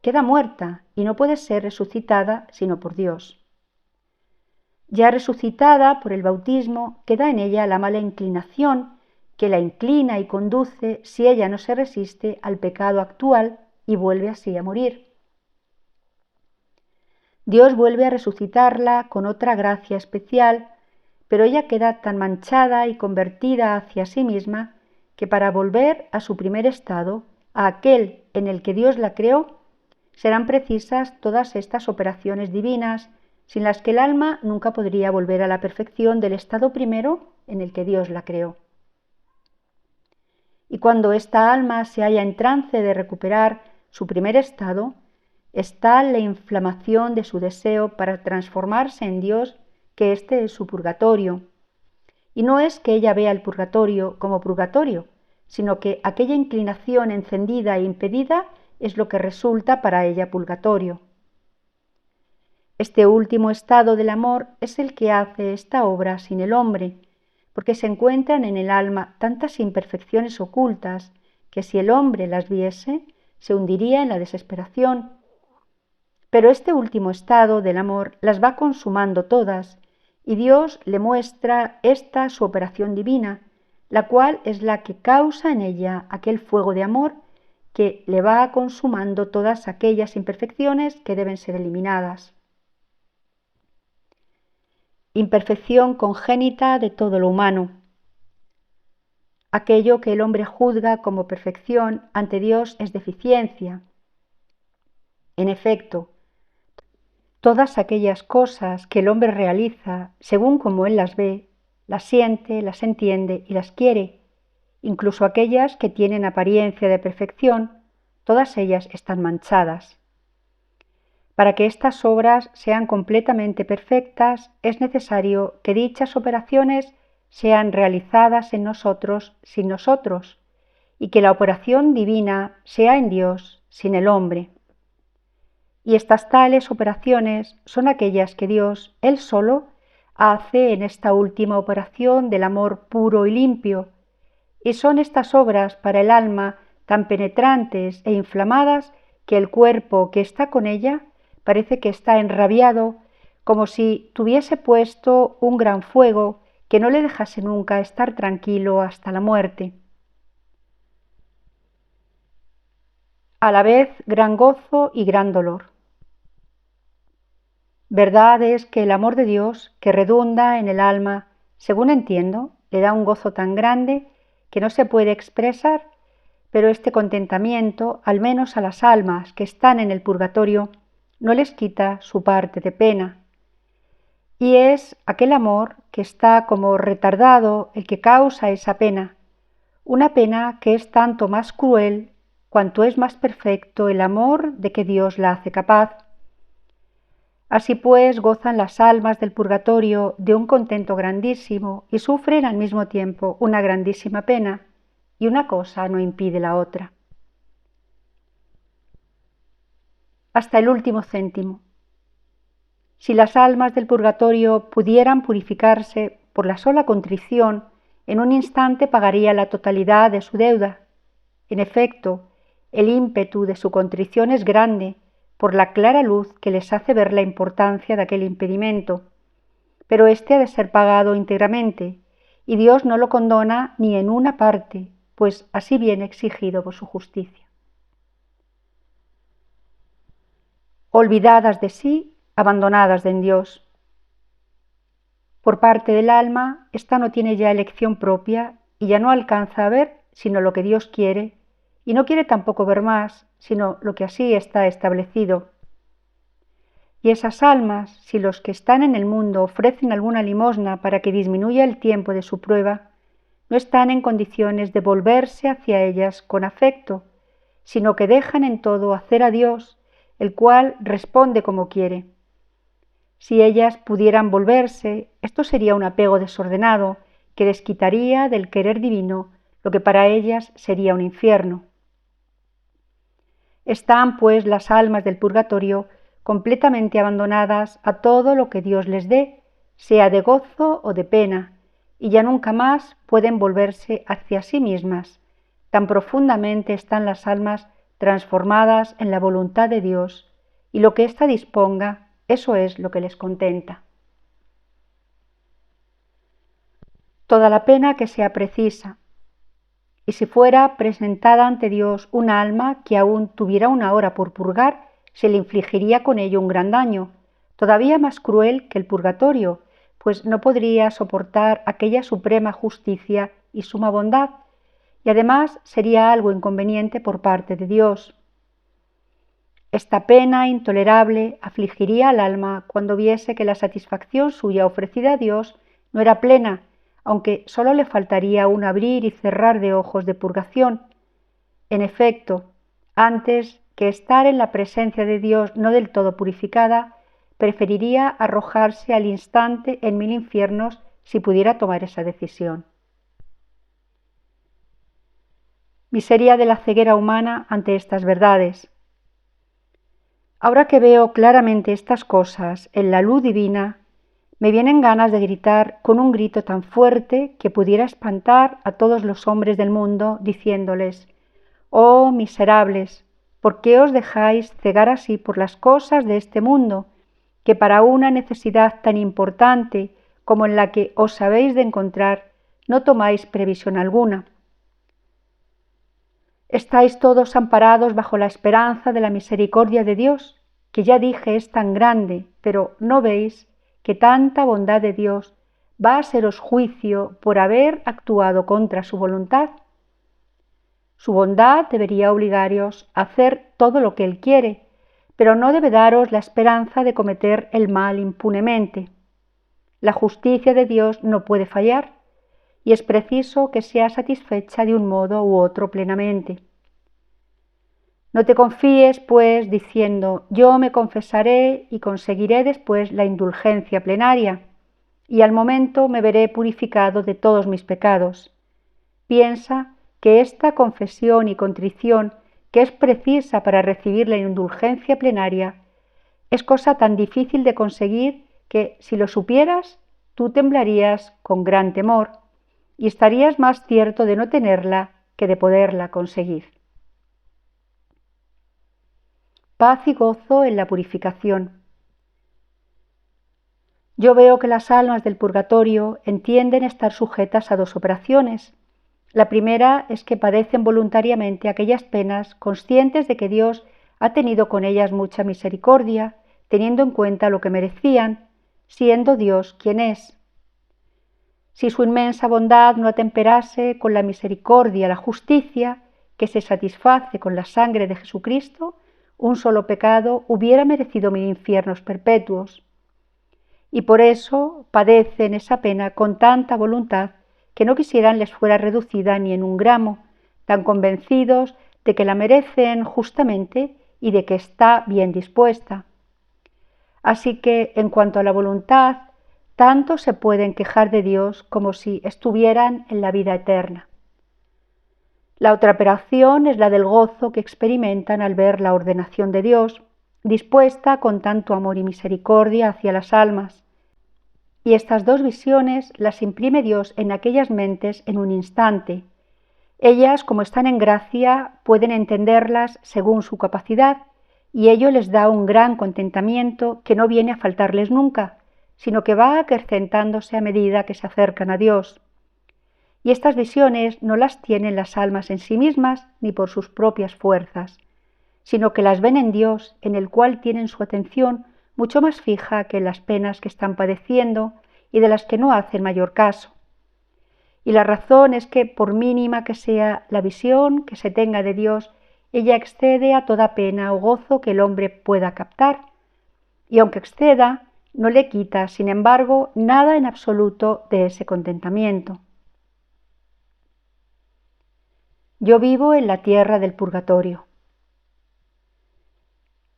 queda muerta y no puede ser resucitada sino por Dios. Ya resucitada por el bautismo, queda en ella la mala inclinación que la inclina y conduce si ella no se resiste al pecado actual y vuelve así a morir. Dios vuelve a resucitarla con otra gracia especial, pero ella queda tan manchada y convertida hacia sí misma que para volver a su primer estado, a aquel en el que Dios la creó, serán precisas todas estas operaciones divinas, sin las que el alma nunca podría volver a la perfección del estado primero en el que Dios la creó. Y cuando esta alma se halla en trance de recuperar su primer estado, es tal la inflamación de su deseo para transformarse en Dios que este es su purgatorio. Y no es que ella vea el purgatorio como purgatorio, sino que aquella inclinación encendida e impedida es lo que resulta para ella purgatorio. Este último estado del amor es el que hace esta obra sin el hombre, porque se encuentran en el alma tantas imperfecciones ocultas que si el hombre las viese, se hundiría en la desesperación. Pero este último estado del amor las va consumando todas, y Dios le muestra esta su operación divina, la cual es la que causa en ella aquel fuego de amor que le va consumando todas aquellas imperfecciones que deben ser eliminadas. Imperfección congénita de todo lo humano. Aquello que el hombre juzga como perfección ante Dios es deficiencia. En efecto, todas aquellas cosas que el hombre realiza según como él las ve, las siente, las entiende y las quiere, incluso aquellas que tienen apariencia de perfección, todas ellas están manchadas. Para que estas obras sean completamente perfectas, es necesario que dichas operaciones sean realizadas en nosotros sin nosotros, y que la operación divina sea en Dios sin el hombre. Y estas tales operaciones son aquellas que Dios, Él solo, hace en esta última operación del amor puro y limpio, y son estas obras para el alma tan penetrantes e inflamadas que el cuerpo que está con ella parece que está enrabiado, como si tuviese puesto un gran fuego que no le dejase nunca estar tranquilo hasta la muerte. A la vez gran gozo y gran dolor. Verdad es que el amor de Dios, que redunda en el alma, según entiendo, le da un gozo tan grande que no se puede expresar, pero este contentamiento, al menos a las almas que están en el purgatorio, no les quita su parte de pena. Y es aquel amor que está como retardado el que causa esa pena, una pena que es tanto más cruel cuanto es más perfecto el amor de que Dios la hace capaz. Así pues gozan las almas del purgatorio de un contento grandísimo y sufren al mismo tiempo una grandísima pena, y una cosa no impide la otra. Hasta el último céntimo. Si las almas del purgatorio pudieran purificarse por la sola contrición, en un instante pagaría la totalidad de su deuda. En efecto, el ímpetu de su contrición es grande, por la clara luz que les hace ver la importancia de aquel impedimento, pero éste ha de ser pagado íntegramente, y Dios no lo condona ni en una parte, pues así viene exigido por su justicia. Olvidadas de sí, abandonadas en Dios. Por parte del alma, ésta no tiene ya elección propia y ya no alcanza a ver sino lo que Dios quiere, y no quiere tampoco ver más, sino lo que así está establecido. Y esas almas, si los que están en el mundo ofrecen alguna limosna para que disminuya el tiempo de su prueba, no están en condiciones de volverse hacia ellas con afecto, sino que dejan en todo hacer a Dios, el cual responde como quiere. Si ellas pudieran volverse, esto sería un apego desordenado que les quitaría del querer divino lo que para ellas sería un infierno. Están, pues, las almas del purgatorio completamente abandonadas a todo lo que Dios les dé, sea de gozo o de pena, y ya nunca más pueden volverse hacia sí mismas. Tan profundamente están las almas transformadas en la voluntad de Dios, y lo que ésta disponga, eso es lo que les contenta. toda la pena que sea precisa. Y si fuera presentada ante Dios un alma que aún tuviera una hora por purgar, se le infligiría con ello un gran daño, todavía más cruel que el purgatorio, pues no podría soportar aquella suprema justicia y suma bondad, y además sería algo inconveniente por parte de Dios. Esta pena intolerable afligiría al alma cuando viese que la satisfacción suya ofrecida a Dios no era plena, aunque sólo le faltaría un abrir y cerrar de ojos de purgación. En efecto, antes que estar en la presencia de Dios no del todo purificada, preferiría arrojarse al instante en 1000 infiernos si pudiera tomar esa decisión. Miseria de la ceguera humana ante estas verdades. Ahora que veo claramente estas cosas en la luz divina, me vienen ganas de gritar con un grito tan fuerte que pudiera espantar a todos los hombres del mundo, diciéndoles: «Oh miserables, ¿por qué os dejáis cegar así por las cosas de este mundo, que para una necesidad tan importante como en la que os habéis de encontrar no tomáis previsión alguna? Estáis todos amparados bajo la esperanza de la misericordia de Dios, que ya dije es tan grande, pero ¿no veis que tanta bondad de Dios va a seros juicio por haber actuado contra su voluntad? Su bondad debería obligaros a hacer todo lo que Él quiere, pero no debe daros la esperanza de cometer el mal impunemente. La justicia de Dios no puede fallar, y es preciso que sea satisfecha de un modo u otro plenamente. No te confíes, pues, diciendo: yo me confesaré y conseguiré después la indulgencia plenaria, y al momento me veré purificado de todos mis pecados. Piensa que esta confesión y contrición, que es precisa para recibir la indulgencia plenaria, es cosa tan difícil de conseguir que, si lo supieras, tú temblarías con gran temor y estarías más cierto de no tenerla que de poderla conseguir. Paz y gozo en la purificación. Yo veo que las almas del purgatorio entienden estar sujetas a dos operaciones. La primera es que padecen voluntariamente aquellas penas, conscientes de que Dios ha tenido con ellas mucha misericordia, teniendo en cuenta lo que merecían, siendo Dios quien es. Si su inmensa bondad no atemperase con la misericordia la justicia, que se satisface con la sangre de Jesucristo, un solo pecado hubiera merecido 1000 infiernos perpetuos. Y por eso padecen esa pena con tanta voluntad que no quisieran les fuera reducida ni en un gramo, tan convencidos de que la merecen justamente y de que está bien dispuesta. Así que, en cuanto a la voluntad, tanto se pueden quejar de Dios como si estuvieran en la vida eterna. La otra operación es la del gozo que experimentan al ver la ordenación de Dios, dispuesta con tanto amor y misericordia hacia las almas. Y estas dos visiones las imprime Dios en aquellas mentes en un instante. Ellas, como están en gracia, pueden entenderlas según su capacidad, y ello les da un gran contentamiento que no viene a faltarles nunca, sino que va acrecentándose a medida que se acercan a Dios. Y estas visiones no las tienen las almas en sí mismas ni por sus propias fuerzas, sino que las ven en Dios, en el cual tienen su atención mucho más fija que en las penas que están padeciendo y de las que no hacen mayor caso. Y la razón es que, por mínima que sea la visión que se tenga de Dios, ella excede a toda pena o gozo que el hombre pueda captar, y aunque exceda, no le quita, sin embargo, nada en absoluto de ese contentamiento. Yo vivo en la tierra del purgatorio.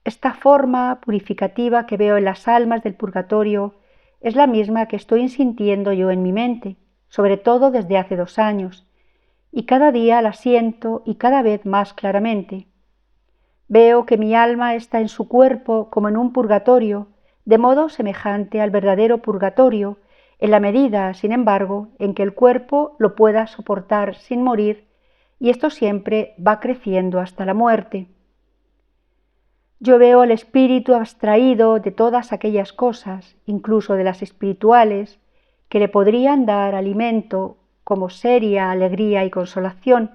Esta forma purificativa que veo en las almas del purgatorio es la misma que estoy sintiendo yo en mi mente, sobre todo desde hace 2 años, y cada día la siento y cada vez más claramente. Veo que mi alma está en su cuerpo como en un purgatorio, de modo semejante al verdadero purgatorio, en la medida, sin embargo, en que el cuerpo lo pueda soportar sin morir, y esto siempre va creciendo hasta la muerte. Yo veo al espíritu abstraído de todas aquellas cosas, incluso de las espirituales, que le podrían dar alimento como seria alegría y consolación.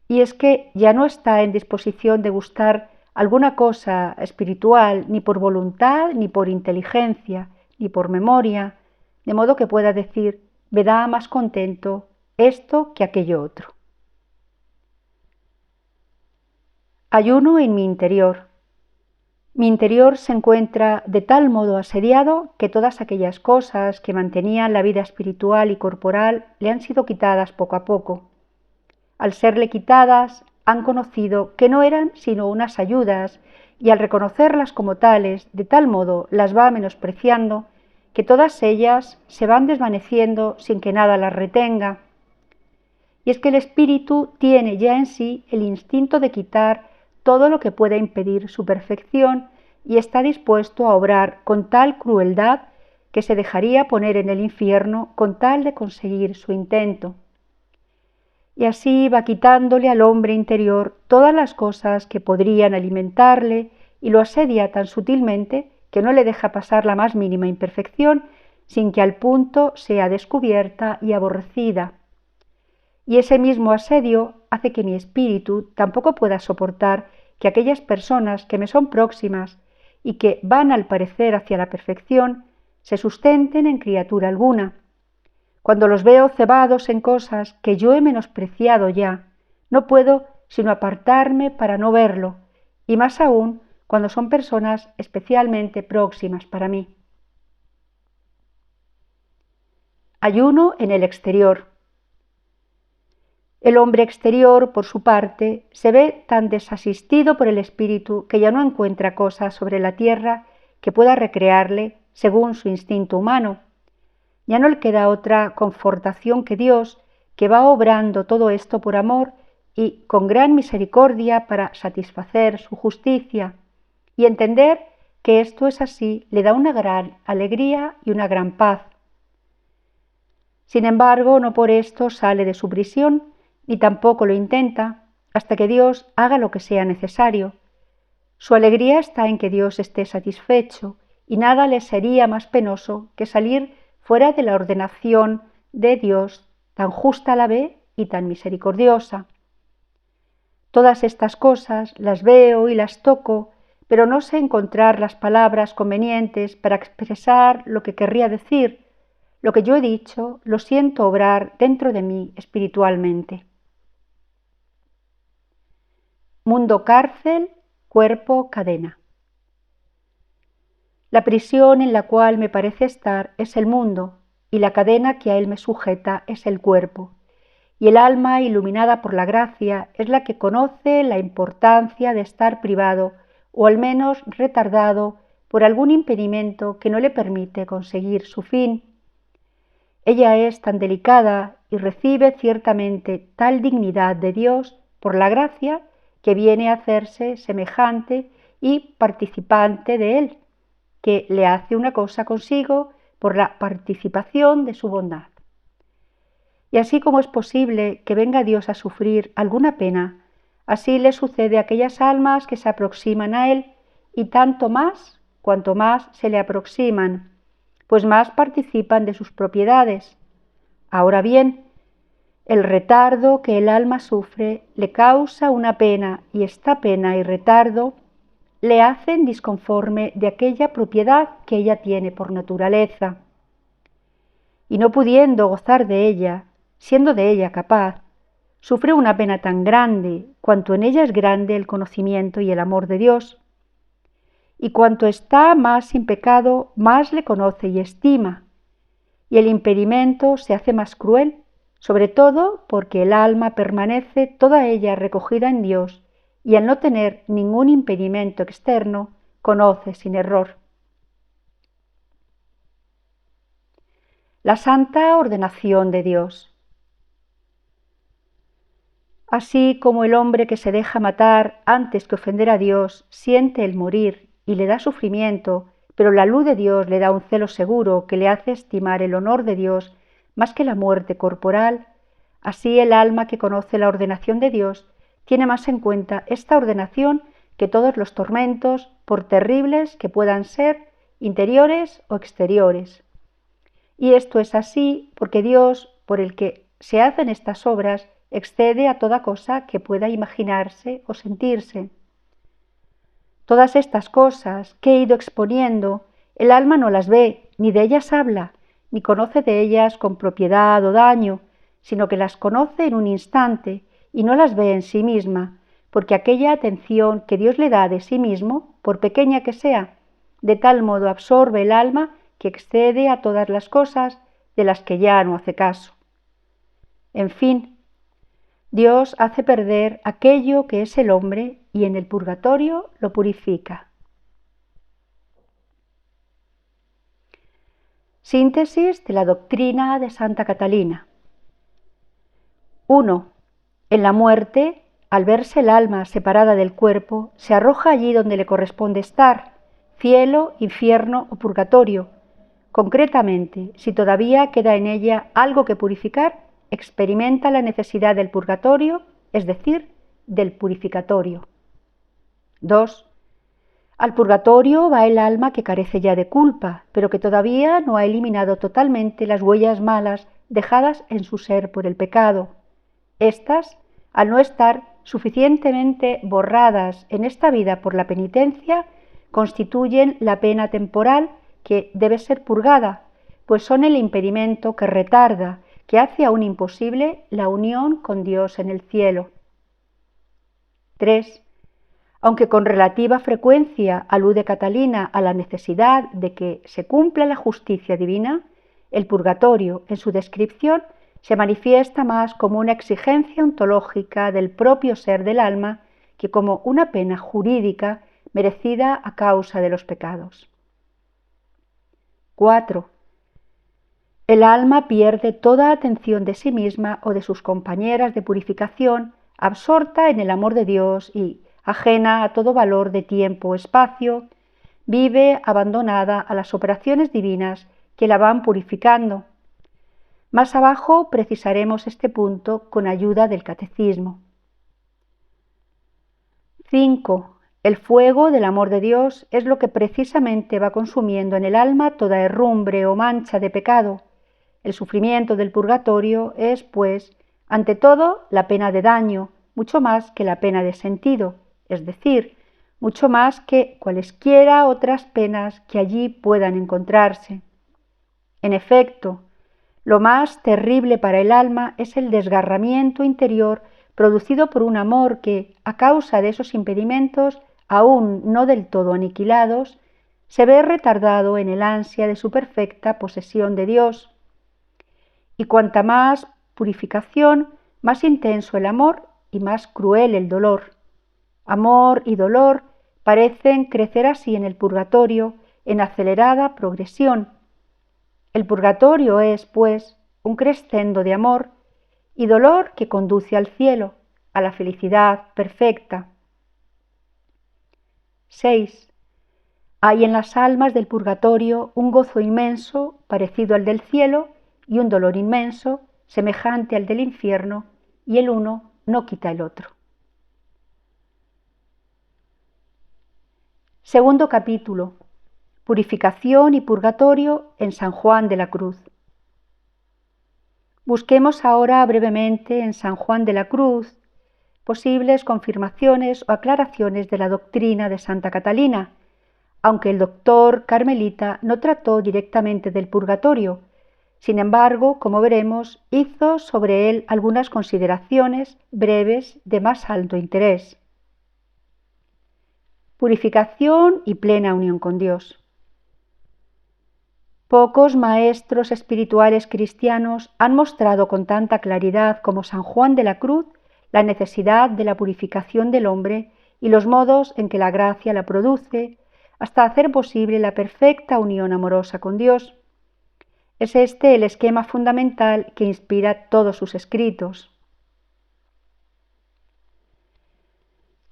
Y es que ya no está en disposición de gustar alguna cosa espiritual, ni por voluntad, ni por inteligencia, ni por memoria, de modo que pueda decir, me da más contento esto que aquello otro. Ayuno en mi interior. Mi interior se encuentra de tal modo asediado que todas aquellas cosas que mantenían la vida espiritual y corporal le han sido quitadas poco a poco. Al serle quitadas, han conocido que no eran sino unas ayudas y al reconocerlas como tales, de tal modo las va menospreciando que todas ellas se van desvaneciendo sin que nada las retenga. Y es que el espíritu tiene ya en sí el instinto de quitar todo lo que pueda impedir su perfección y está dispuesto a obrar con tal crueldad que se dejaría poner en el infierno con tal de conseguir su intento. Y así va quitándole al hombre interior todas las cosas que podrían alimentarle y lo asedia tan sutilmente que no le deja pasar la más mínima imperfección sin que al punto sea descubierta y aborrecida. Y ese mismo asedio hace que mi espíritu tampoco pueda soportar que aquellas personas que me son próximas y que van al parecer hacia la perfección se sustenten en criatura alguna. Cuando los veo cebados en cosas que yo he menospreciado ya, no puedo sino apartarme para no verlo, y más aún cuando son personas especialmente próximas para mí. Ayuno en el exterior. El hombre exterior, por su parte, se ve tan desasistido por el espíritu que ya no encuentra cosas sobre la tierra que pueda recrearle según su instinto humano. Ya no le queda otra confortación que Dios, que va obrando todo esto por amor y con gran misericordia para satisfacer su justicia, y entender que esto es así le da una gran alegría y una gran paz. Sin embargo, no por esto sale de su prisión, ni tampoco lo intenta, hasta que Dios haga lo que sea necesario. Su alegría está en que Dios esté satisfecho, y nada le sería más penoso que salir fuera de la ordenación de Dios, tan justa a la vez y tan misericordiosa. Todas estas cosas las veo y las toco, pero no sé encontrar las palabras convenientes para expresar lo que querría decir. Lo que yo he dicho lo siento obrar dentro de mí espiritualmente. Mundo cárcel, cuerpo cadena. La prisión en la cual me parece estar es el mundo, y la cadena que a él me sujeta es el cuerpo, y el alma iluminada por la gracia es la que conoce la importancia de estar privado o al menos retardado por algún impedimento que no le permite conseguir su fin. Ella es tan delicada y recibe ciertamente tal dignidad de Dios por la gracia que viene a hacerse semejante y participante de Él, que le hace una cosa consigo por la participación de su bondad. Y así como es posible que venga Dios a sufrir alguna pena, así le sucede a aquellas almas que se aproximan a Él, y tanto más cuanto más se le aproximan, pues más participan de sus propiedades. Ahora bien, el retardo que el alma sufre le causa una pena, y esta pena y retardo le hacen disconforme de aquella propiedad que ella tiene por naturaleza. Y no pudiendo gozar de ella, siendo de ella capaz, sufre una pena tan grande cuanto en ella es grande el conocimiento y el amor de Dios. Y cuanto está más sin pecado, más le conoce y estima, y el impedimento se hace más cruel, sobre todo porque el alma permanece toda ella recogida en Dios, y al no tener ningún impedimento externo, conoce sin error. La santa ordenación de Dios. Así como el hombre que se deja matar antes que ofender a Dios siente el morir y le da sufrimiento, pero la luz de Dios le da un celo seguro que le hace estimar el honor de Dios más que la muerte corporal, así el alma que conoce la ordenación de Dios tiene más en cuenta esta ordenación que todos los tormentos, por terribles que puedan ser, interiores o exteriores. Y esto es así porque Dios, por el que se hacen estas obras, excede a toda cosa que pueda imaginarse o sentirse. Todas estas cosas que he ido exponiendo, el alma no las ve, ni de ellas habla, ni conoce de ellas con propiedad o daño, sino que las conoce en un instante y no las ve en sí misma, porque aquella atención que Dios le da de sí mismo, por pequeña que sea, de tal modo absorbe el alma que excede a todas las cosas de las que ya no hace caso. En fin, Dios hace perder aquello que es el hombre y en el purgatorio lo purifica. Síntesis de la doctrina de Santa Catalina. 1. En la muerte, al verse el alma separada del cuerpo, se arroja allí donde le corresponde estar, cielo, infierno o purgatorio. Concretamente, si todavía queda en ella algo que purificar, experimenta la necesidad del purgatorio, es decir, del purificatorio. 2. Al purgatorio va el alma que carece ya de culpa, pero que todavía no ha eliminado totalmente las huellas malas dejadas en su ser por el pecado. Estas, al no estar suficientemente borradas en esta vida por la penitencia, constituyen la pena temporal que debe ser purgada, pues son el impedimento que retarda, que hace aún imposible la unión con Dios en el cielo. 3. Aunque con relativa frecuencia alude Catalina a la necesidad de que se cumpla la justicia divina, el purgatorio, en su descripción, se manifiesta más como una exigencia ontológica del propio ser del alma que como una pena jurídica merecida a causa de los pecados. 4. El alma pierde toda atención de sí misma o de sus compañeras de purificación, absorta en el amor de Dios y, ajena a todo valor de tiempo o espacio, vive abandonada a las operaciones divinas que la van purificando. Más abajo precisaremos este punto con ayuda del Catecismo. 5. El fuego del amor de Dios es lo que precisamente va consumiendo en el alma toda herrumbre o mancha de pecado. El sufrimiento del purgatorio es, pues, ante todo, la pena de daño, mucho más que la pena de sentido, es decir, mucho más que cualesquiera otras penas que allí puedan encontrarse. En efecto, lo más terrible para el alma es el desgarramiento interior producido por un amor que, a causa de esos impedimentos aún no del todo aniquilados, se ve retardado en el ansia de su perfecta posesión de Dios. Y cuanta más purificación, más intenso el amor y más cruel el dolor. Amor y dolor parecen crecer así en el purgatorio en acelerada progresión. El purgatorio es, pues, un crescendo de amor y dolor que conduce al cielo, a la felicidad perfecta. 6. Hay en las almas del purgatorio un gozo inmenso, parecido al del cielo, y un dolor inmenso, semejante al del infierno, y el uno no quita el otro. Segundo capítulo. Purificación y purgatorio en San Juan de la Cruz. Busquemos ahora brevemente en San Juan de la Cruz posibles confirmaciones o aclaraciones de la doctrina de Santa Catalina, aunque el doctor carmelita no trató directamente del purgatorio. Sin embargo, como veremos, hizo sobre él algunas consideraciones breves de más alto interés. Purificación y plena unión con Dios. Pocos maestros espirituales cristianos han mostrado con tanta claridad como San Juan de la Cruz la necesidad de la purificación del hombre y los modos en que la gracia la produce, hasta hacer posible la perfecta unión amorosa con Dios. Es este el esquema fundamental que inspira todos sus escritos.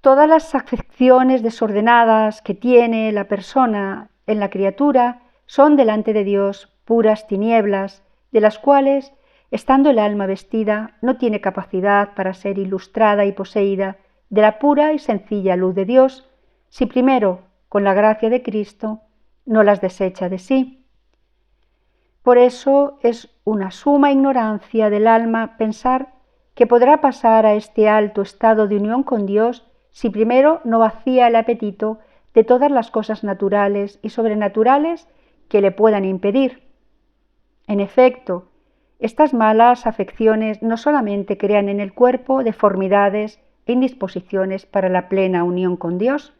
Todas las afecciones desordenadas que tiene la persona en la criatura son delante de Dios puras tinieblas, de las cuales, estando el alma vestida, no tiene capacidad para ser ilustrada y poseída de la pura y sencilla luz de Dios, si primero, con la gracia de Cristo, no las desecha de sí. Por eso es una suma ignorancia del alma pensar que podrá pasar a este alto estado de unión con Dios si primero no vacía el apetito de todas las cosas naturales y sobrenaturales que le puedan impedir. En efecto, estas malas afecciones no solamente crean en el cuerpo deformidades e indisposiciones para la plena unión con Dios,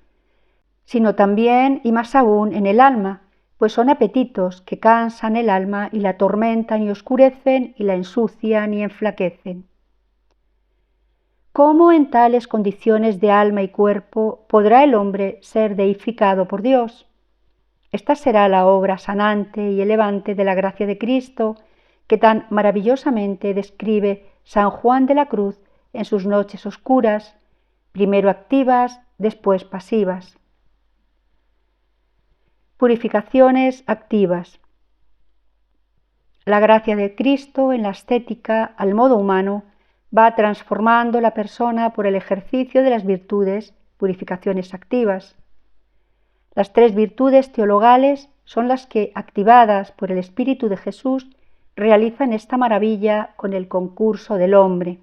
sino también y más aún en el alma, pues son apetitos que cansan el alma y la atormentan y oscurecen y la ensucian y enflaquecen. ¿Cómo en tales condiciones de alma y cuerpo podrá el hombre ser deificado por Dios? Esta será la obra sanante y elevante de la gracia de Cristo que tan maravillosamente describe San Juan de la Cruz en sus noches oscuras, primero activas, después pasivas. Purificaciones activas. La gracia de Cristo en la ascética al modo humano va transformando la persona por el ejercicio de las virtudes, purificaciones activas. Las 3 virtudes teologales son las que, activadas por el Espíritu de Jesús, realizan esta maravilla con el concurso del hombre.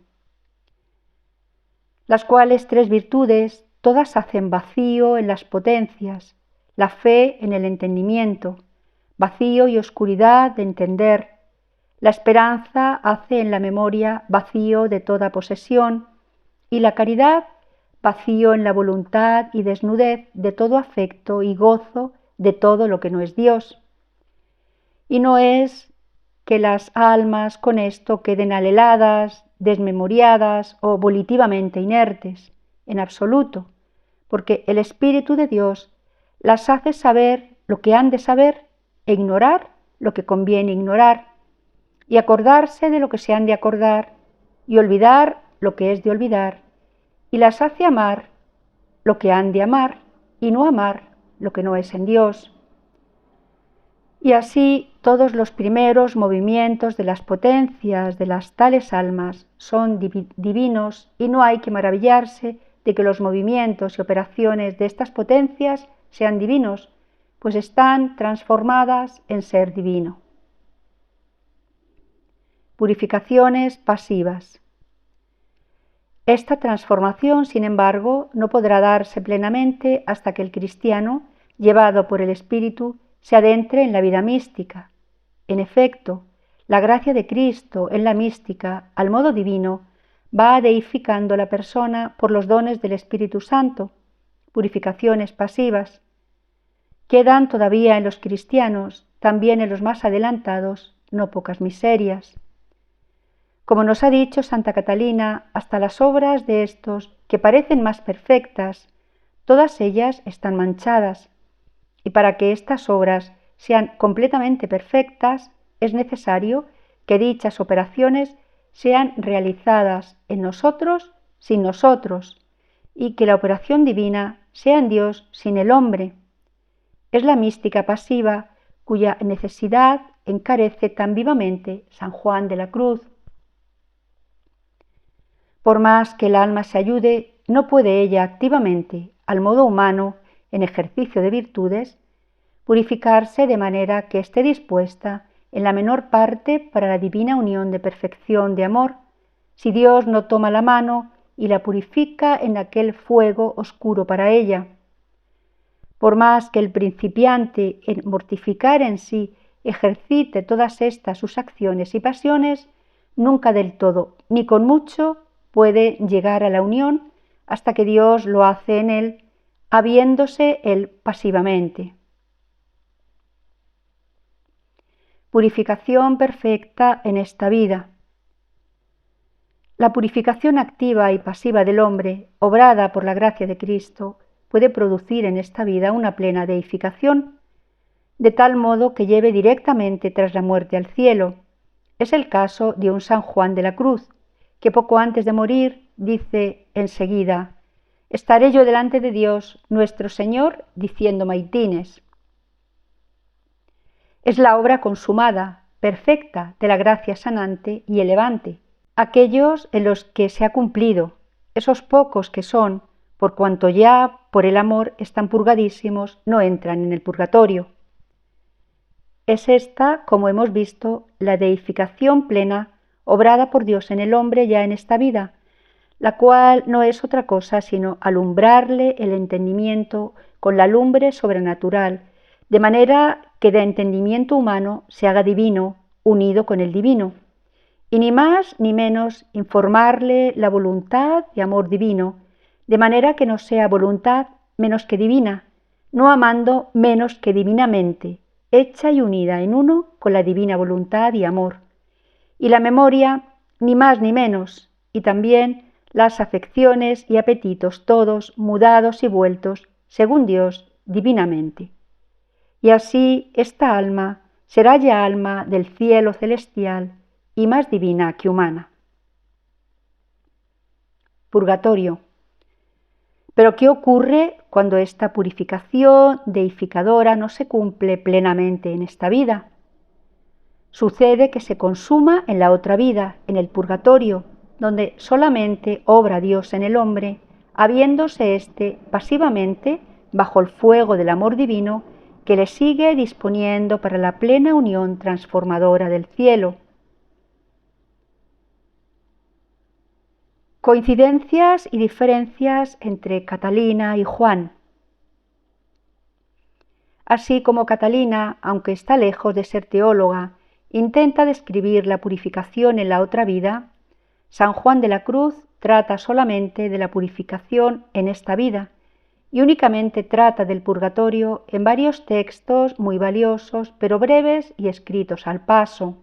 Las cuales 3 virtudes todas hacen vacío en las potencias, la fe en el entendimiento, vacío y oscuridad de entender. La esperanza hace en la memoria vacío de toda posesión y la caridad vacío en la voluntad y desnudez de todo afecto y gozo de todo lo que no es Dios. Y no es que las almas con esto queden aleladas, desmemoriadas o volitivamente inertes, en absoluto, porque el Espíritu de Dios las hace saber lo que han de saber e ignorar lo que conviene ignorar, y acordarse de lo que se han de acordar, y olvidar lo que es de olvidar, y las hace amar lo que han de amar, y no amar lo que no es en Dios. Y así todos los primeros movimientos de las potencias de las tales almas son divinos, y no hay que maravillarse de que los movimientos y operaciones de estas potencias sean divinos, pues están transformadas en ser divino. Purificaciones pasivas. Esta transformación, sin embargo, no podrá darse plenamente hasta que el cristiano, llevado por el Espíritu, se adentre en la vida mística. En efecto, la gracia de Cristo en la mística, al modo divino, va deificando la persona por los dones del Espíritu Santo, purificaciones pasivas. Quedan todavía en los cristianos, también en los más adelantados, no pocas miserias. Como nos ha dicho Santa Catalina, hasta las obras de estos, que parecen más perfectas, todas ellas están manchadas, y para que estas obras sean completamente perfectas, es necesario que dichas operaciones sean realizadas en nosotros sin nosotros, y que la operación divina sea en Dios sin el hombre. Es la mística pasiva cuya necesidad encarece tan vivamente San Juan de la Cruz. Por más que el alma se ayude, no puede ella activamente, al modo humano, en ejercicio de virtudes, purificarse de manera que esté dispuesta en la menor parte para la divina unión de perfección de amor, si Dios no toma la mano y la purifica en aquel fuego oscuro para ella. Por más que el principiante en mortificar en sí ejercite todas estas sus acciones y pasiones, nunca del todo, ni con mucho, puede llegar a la unión hasta que Dios lo hace en él, habiéndose él pasivamente. Purificación perfecta en esta vida. La purificación activa y pasiva del hombre, obrada por la gracia de Cristo, puede producir en esta vida una plena deificación, de tal modo que lleve directamente tras la muerte al cielo. Es el caso de un San Juan de la Cruz, que poco antes de morir dice enseguida: «Estaré yo delante de Dios, nuestro Señor, diciendo maitines». Es la obra consumada, perfecta, de la gracia sanante y elevante, aquellos en los que se ha cumplido, esos pocos que son, por cuanto ya por el amor están purgadísimos, no entran en el purgatorio. Es esta, como hemos visto, la deificación plena obrada por Dios en el hombre ya en esta vida, la cual no es otra cosa sino alumbrarle el entendimiento con la lumbre sobrenatural, de manera que de entendimiento humano se haga divino, unido con el divino, y ni más ni menos informarle la voluntad y amor divino, de manera que no sea voluntad menos que divina, no amando menos que divinamente, hecha y unida en uno con la divina voluntad y amor, y la memoria ni más ni menos, y también las afecciones y apetitos todos mudados y vueltos según Dios divinamente. Y así esta alma será ya alma del cielo celestial y más divina que humana. Purgatorio. Pero ¿qué ocurre cuando esta purificación deificadora no se cumple plenamente en esta vida? Sucede que se consuma en la otra vida, en el purgatorio, donde solamente obra Dios en el hombre, habiéndose éste pasivamente bajo el fuego del amor divino que le sigue disponiendo para la plena unión transformadora del cielo. Coincidencias y diferencias entre Catalina y Juan. Así como Catalina, aunque está lejos de ser teóloga, intenta describir la purificación en la otra vida, San Juan de la Cruz trata solamente de la purificación en esta vida y únicamente trata del purgatorio en varios textos muy valiosos, pero breves y escritos al paso.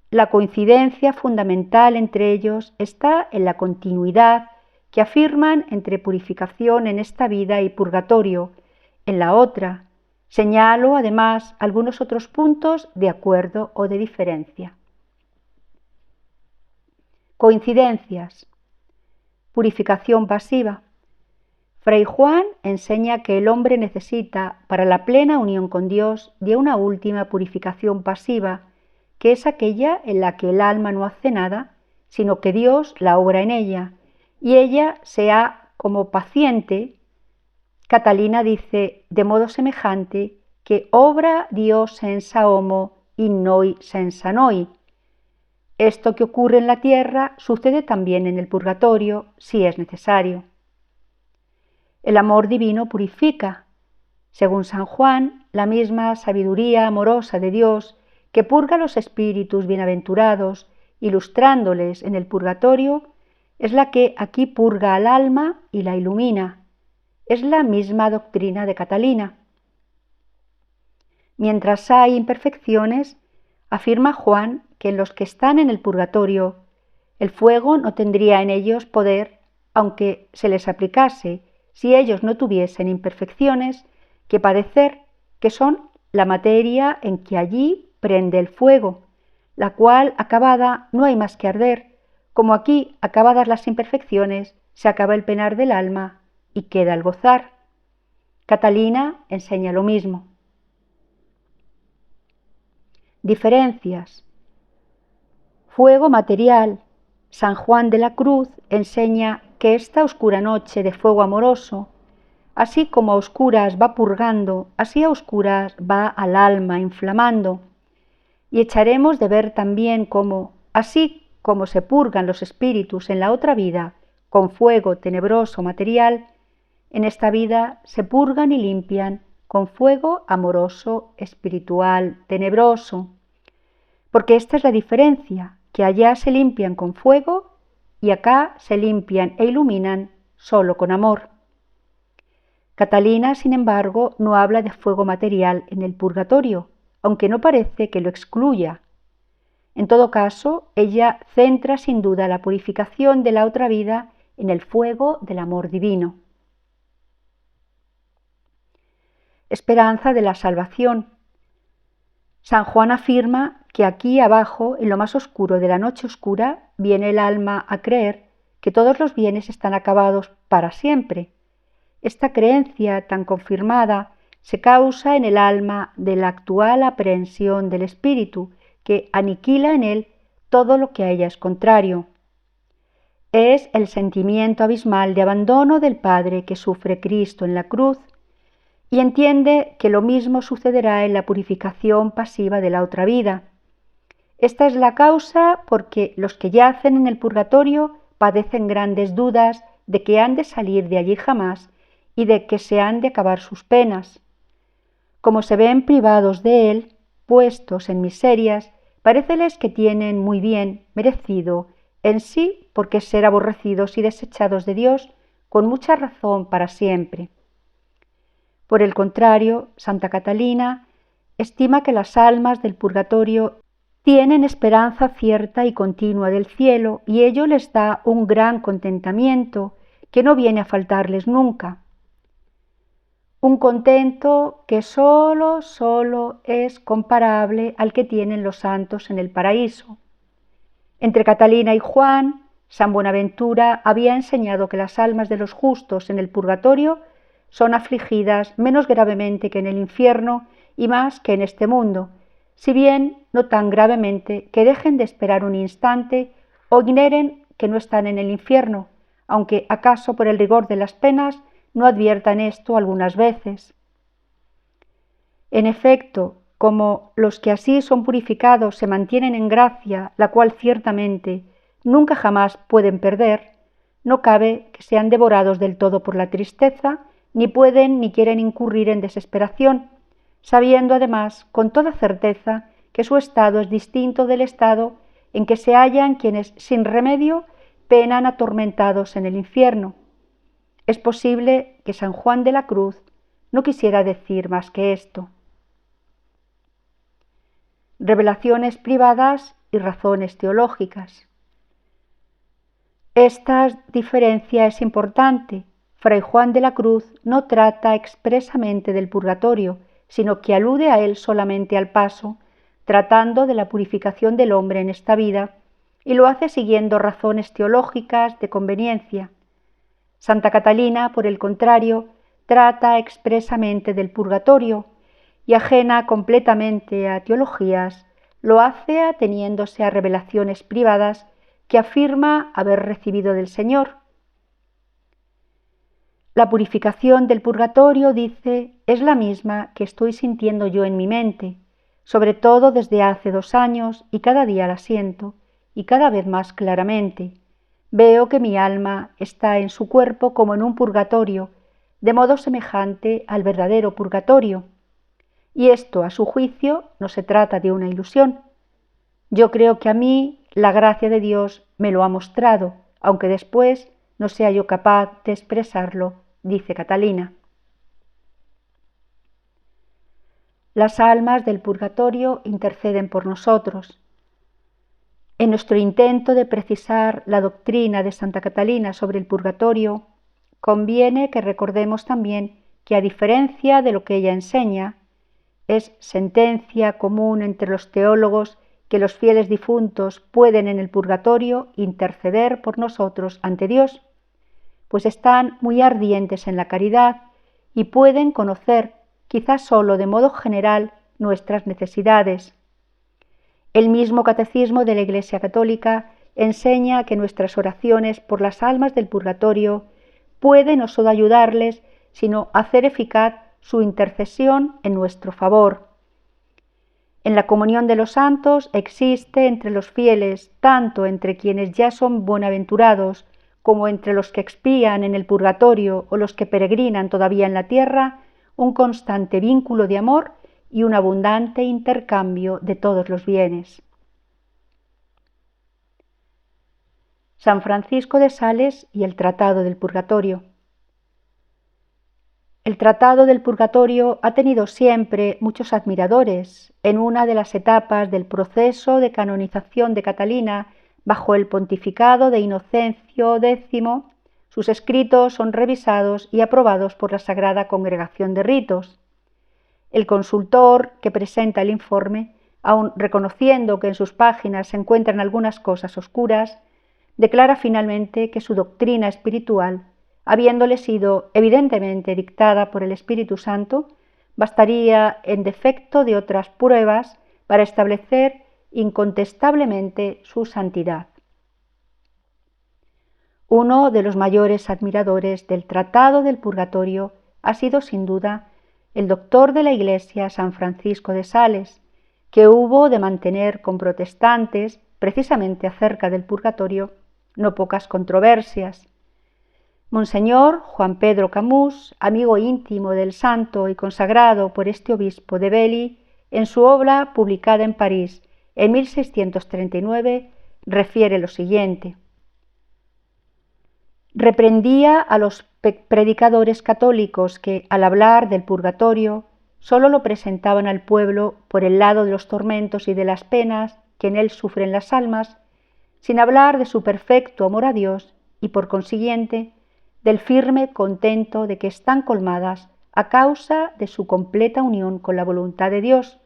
La coincidencia fundamental entre ellos está en la continuidad que afirman entre purificación en esta vida y purgatorio en la otra. Señalo además algunos otros puntos de acuerdo o de diferencia. Coincidencias. Purificación pasiva. Fray Juan enseña que el hombre necesita para la plena unión con Dios de una última purificación pasiva, que es aquella en la que el alma no hace nada, sino que Dios la obra en ella, y ella sea como paciente. Catalina dice de modo semejante que obra Dios senza homo in noi senza noi. Esto que ocurre en la tierra sucede también en el purgatorio, si es necesario. El amor divino purifica. Según San Juan, la misma sabiduría amorosa de Dios que purga a los espíritus bienaventurados, ilustrándoles en el purgatorio, es la que aquí purga al alma y la ilumina. Es la misma doctrina de Catalina. Mientras hay imperfecciones, afirma Juan que en los que están en el purgatorio, el fuego no tendría en ellos poder, aunque se les aplicase, si ellos no tuviesen imperfecciones que padecer, que son la materia en que allí prende el fuego, la cual acabada no hay más que arder, como aquí, acabadas las imperfecciones, se acaba el penar del alma y queda el gozar. Catalina enseña lo mismo. Diferencias. Fuego material. San Juan de la Cruz enseña que esta oscura noche de fuego amoroso, así como a oscuras va purgando, así a oscuras va al alma inflamando. Y echaremos de ver también cómo, así como se purgan los espíritus en la otra vida con fuego tenebroso material, en esta vida se purgan y limpian con fuego amoroso espiritual tenebroso. Porque esta es la diferencia, que allá se limpian con fuego y acá se limpian e iluminan solo con amor. Catalina, sin embargo, no habla de fuego material en el purgatorio, aunque no parece que lo excluya. En todo caso, ella centra sin duda la purificación de la otra vida en el fuego del amor divino. Esperanza de la salvación. San Juan afirma que aquí abajo, en lo más oscuro de la noche oscura, viene el alma a creer que todos los bienes están acabados para siempre. Esta creencia tan confirmada se causa en el alma de la actual aprehensión del espíritu, que aniquila en él todo lo que a ella es contrario. Es el sentimiento abismal de abandono del Padre que sufre Cristo en la cruz, y entiende que lo mismo sucederá en la purificación pasiva de la otra vida. Esta es la causa porque los que yacen en el purgatorio padecen grandes dudas de que han de salir de allí jamás y de que se han de acabar sus penas. Como se ven privados de él, puestos en miserias, paréceles que tienen muy bien merecido en sí porque ser aborrecidos y desechados de Dios con mucha razón para siempre. Por el contrario, Santa Catalina estima que las almas del purgatorio tienen esperanza cierta y continua del cielo y ello les da un gran contentamiento que no viene a faltarles nunca. Un contento que solo es comparable al que tienen los santos en el paraíso. Entre Catalina y Juan, San Buenaventura había enseñado que las almas de los justos en el purgatorio son afligidas menos gravemente que en el infierno y más que en este mundo, si bien no tan gravemente que dejen de esperar un instante o igneren que no están en el infierno, aunque acaso por el rigor de las penas no adviertan esto algunas veces. En efecto, como los que así son purificados se mantienen en gracia, la cual ciertamente nunca jamás pueden perder, no cabe que sean devorados del todo por la tristeza, ni pueden ni quieren incurrir en desesperación, sabiendo además con toda certeza que su estado es distinto del estado en que se hallan quienes sin remedio penan atormentados en el infierno. Es posible que San Juan de la Cruz no quisiera decir más que esto. Revelaciones privadas y razones teológicas. Esta diferencia es importante. Fray Juan de la Cruz no trata expresamente del purgatorio, sino que alude a él solamente al paso, tratando de la purificación del hombre en esta vida, y lo hace siguiendo razones teológicas de conveniencia. Santa Catalina, por el contrario, trata expresamente del purgatorio y ajena completamente a teologías, lo hace ateniéndose a revelaciones privadas que afirma haber recibido del Señor. La purificación del purgatorio, dice, es la misma que estoy sintiendo yo en mi mente, sobre todo desde hace 2 años, y cada día la siento, y cada vez más claramente. Veo que mi alma está en su cuerpo como en un purgatorio, de modo semejante al verdadero purgatorio. Y esto, a su juicio, no se trata de una ilusión. Yo creo que a mí la gracia de Dios me lo ha mostrado, aunque después no sea yo capaz de expresarlo, dice Catalina. Las almas del purgatorio interceden por nosotros. En nuestro intento de precisar la doctrina de Santa Catalina sobre el purgatorio, conviene que recordemos también que, a diferencia de lo que ella enseña, es sentencia común entre los teólogos que los fieles difuntos pueden en el purgatorio interceder por nosotros ante Dios, pues están muy ardientes en la caridad y pueden conocer, quizás solo de modo general, nuestras necesidades. El mismo Catecismo de la Iglesia Católica enseña que nuestras oraciones por las almas del purgatorio pueden no solo ayudarles, sino hacer eficaz su intercesión en nuestro favor. En la comunión de los santos existe entre los fieles, tanto entre quienes ya son buenaventurados, como entre los que expían en el purgatorio o los que peregrinan todavía en la tierra, un constante vínculo de amor y un abundante intercambio de todos los bienes. San Francisco de Sales y el Tratado del Purgatorio. El Tratado del Purgatorio ha tenido siempre muchos admiradores. En una de las etapas del proceso de canonización de Catalina, bajo el pontificado de Inocencio X, sus escritos son revisados y aprobados por la Sagrada Congregación de Ritos. El consultor que presenta el informe, aun reconociendo que en sus páginas se encuentran algunas cosas oscuras, declara finalmente que su doctrina espiritual, habiéndole sido evidentemente dictada por el Espíritu Santo, bastaría en defecto de otras pruebas para establecer incontestablemente su santidad. Uno de los mayores admiradores del Tratado del Purgatorio ha sido sin duda el doctor de la Iglesia San Francisco de Sales, que hubo de mantener con protestantes, precisamente acerca del purgatorio, no pocas controversias. Monseñor Juan Pedro Camus, amigo íntimo del santo y consagrado por este obispo de Bely, en su obra publicada en París en 1639, refiere lo siguiente: reprendía a los predicadores católicos que, al hablar del purgatorio, sólo lo presentaban al pueblo por el lado de los tormentos y de las penas que en él sufren las almas, sin hablar de su perfecto amor a Dios y, por consiguiente, del firme contento de que están colmadas a causa de su completa unión con la voluntad de Dios,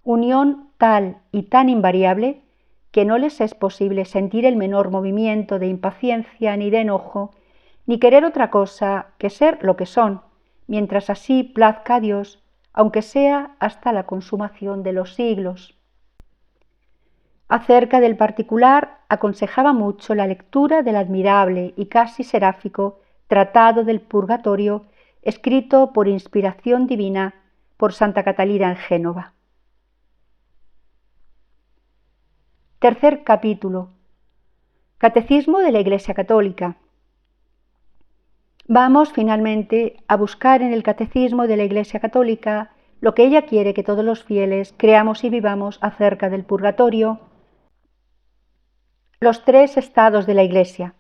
unión tal y tan invariable que no les es posible sentir el menor movimiento de impaciencia ni de enojo, ni querer otra cosa que ser lo que son, mientras así plazca a Dios, aunque sea hasta la consumación de los siglos. Acerca del particular, aconsejaba mucho la lectura del admirable y casi seráfico Tratado del Purgatorio, escrito por inspiración divina por Santa Catalina en Génova. Tercer capítulo. Catecismo de la Iglesia Católica. Vamos finalmente a buscar en el Catecismo de la Iglesia Católica lo que ella quiere que todos los fieles creamos y vivamos acerca del purgatorio, los tres estados de la Iglesia.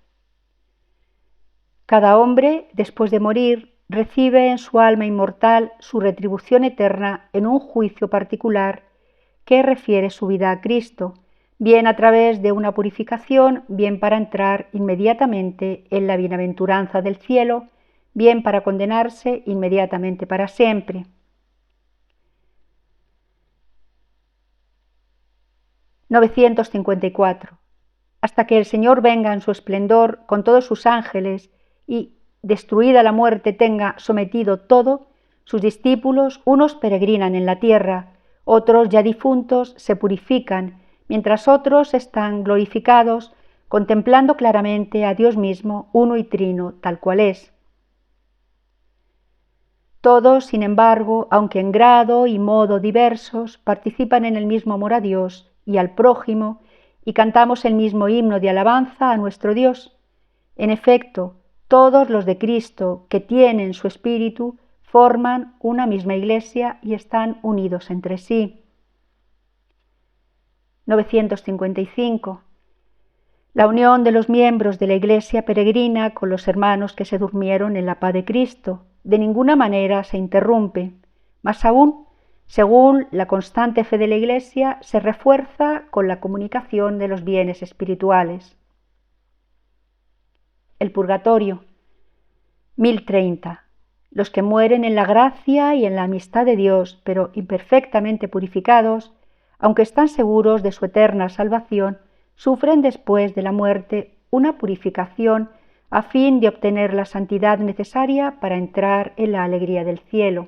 Cada hombre, después de morir, recibe en su alma inmortal su retribución eterna en un juicio particular que refiere su vida a Cristo, bien a través de una purificación, bien para entrar inmediatamente en la bienaventuranza del cielo, bien para condenarse inmediatamente para siempre. (954) Hasta que el Señor venga en su esplendor con todos sus ángeles y, destruida la muerte, tenga sometido todo, sus discípulos, unos peregrinan en la tierra, otros ya difuntos se purifican, mientras otros están glorificados, contemplando claramente a Dios mismo, uno y trino, tal cual es. Todos, sin embargo, aunque en grado y modo diversos, participan en el mismo amor a Dios y al prójimo, y cantamos el mismo himno de alabanza a nuestro Dios. En efecto, todos los de Cristo que tienen su espíritu forman una misma Iglesia y están unidos entre sí. 955. La unión de los miembros de la Iglesia peregrina con los hermanos que se durmieron en la paz de Cristo de ninguna manera se interrumpe, más aún, según la constante fe de la Iglesia, se refuerza con la comunicación de los bienes espirituales. El purgatorio. 1030. Los que mueren en la gracia y en la amistad de Dios, pero imperfectamente purificados, aunque están seguros de su eterna salvación, sufren después de la muerte una purificación a fin de obtener la santidad necesaria para entrar en la alegría del cielo.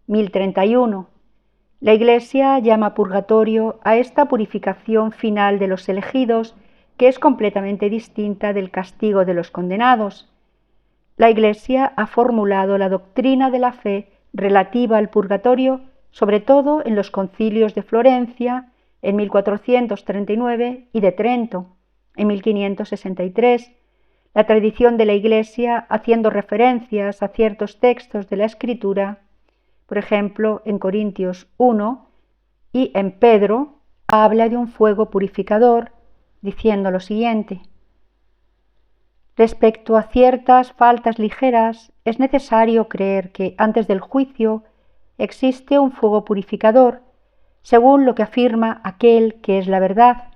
1031. La Iglesia llama purgatorio a esta purificación final de los elegidos, que es completamente distinta del castigo de los condenados. La Iglesia ha formulado la doctrina de la fe relativa al purgatorio, sobre todo en los concilios de Florencia, en 1439, y de Trento, en 1563, la tradición de la Iglesia haciendo referencias a ciertos textos de la Escritura, por ejemplo, en Corintios 1 y en Pedro, habla de un fuego purificador, diciendo lo siguiente: respecto a ciertas faltas ligeras, es necesario creer que antes del juicio existe un fuego purificador, según lo que afirma aquel que es la verdad,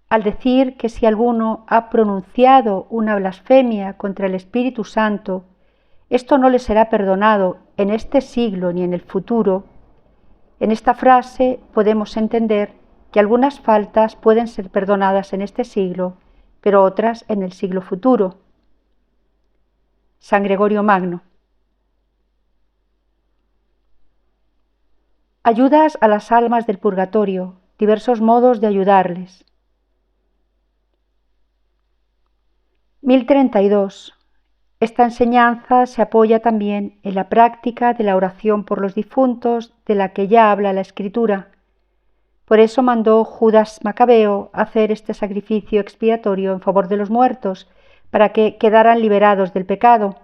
al decir que si alguno ha pronunciado una blasfemia contra el Espíritu Santo, esto no le será perdonado en este siglo ni en el futuro. En esta frase podemos entender que algunas faltas pueden ser perdonadas en este siglo, pero otras en el siglo futuro. San Gregorio Magno. Ayudas a las almas del purgatorio, diversos modos de ayudarles. 1032. Esta enseñanza se apoya también en la práctica de la oración por los difuntos de la que ya habla la Escritura. Por eso mandó Judas Macabeo hacer este sacrificio expiatorio en favor de los muertos, para que quedaran liberados del pecado.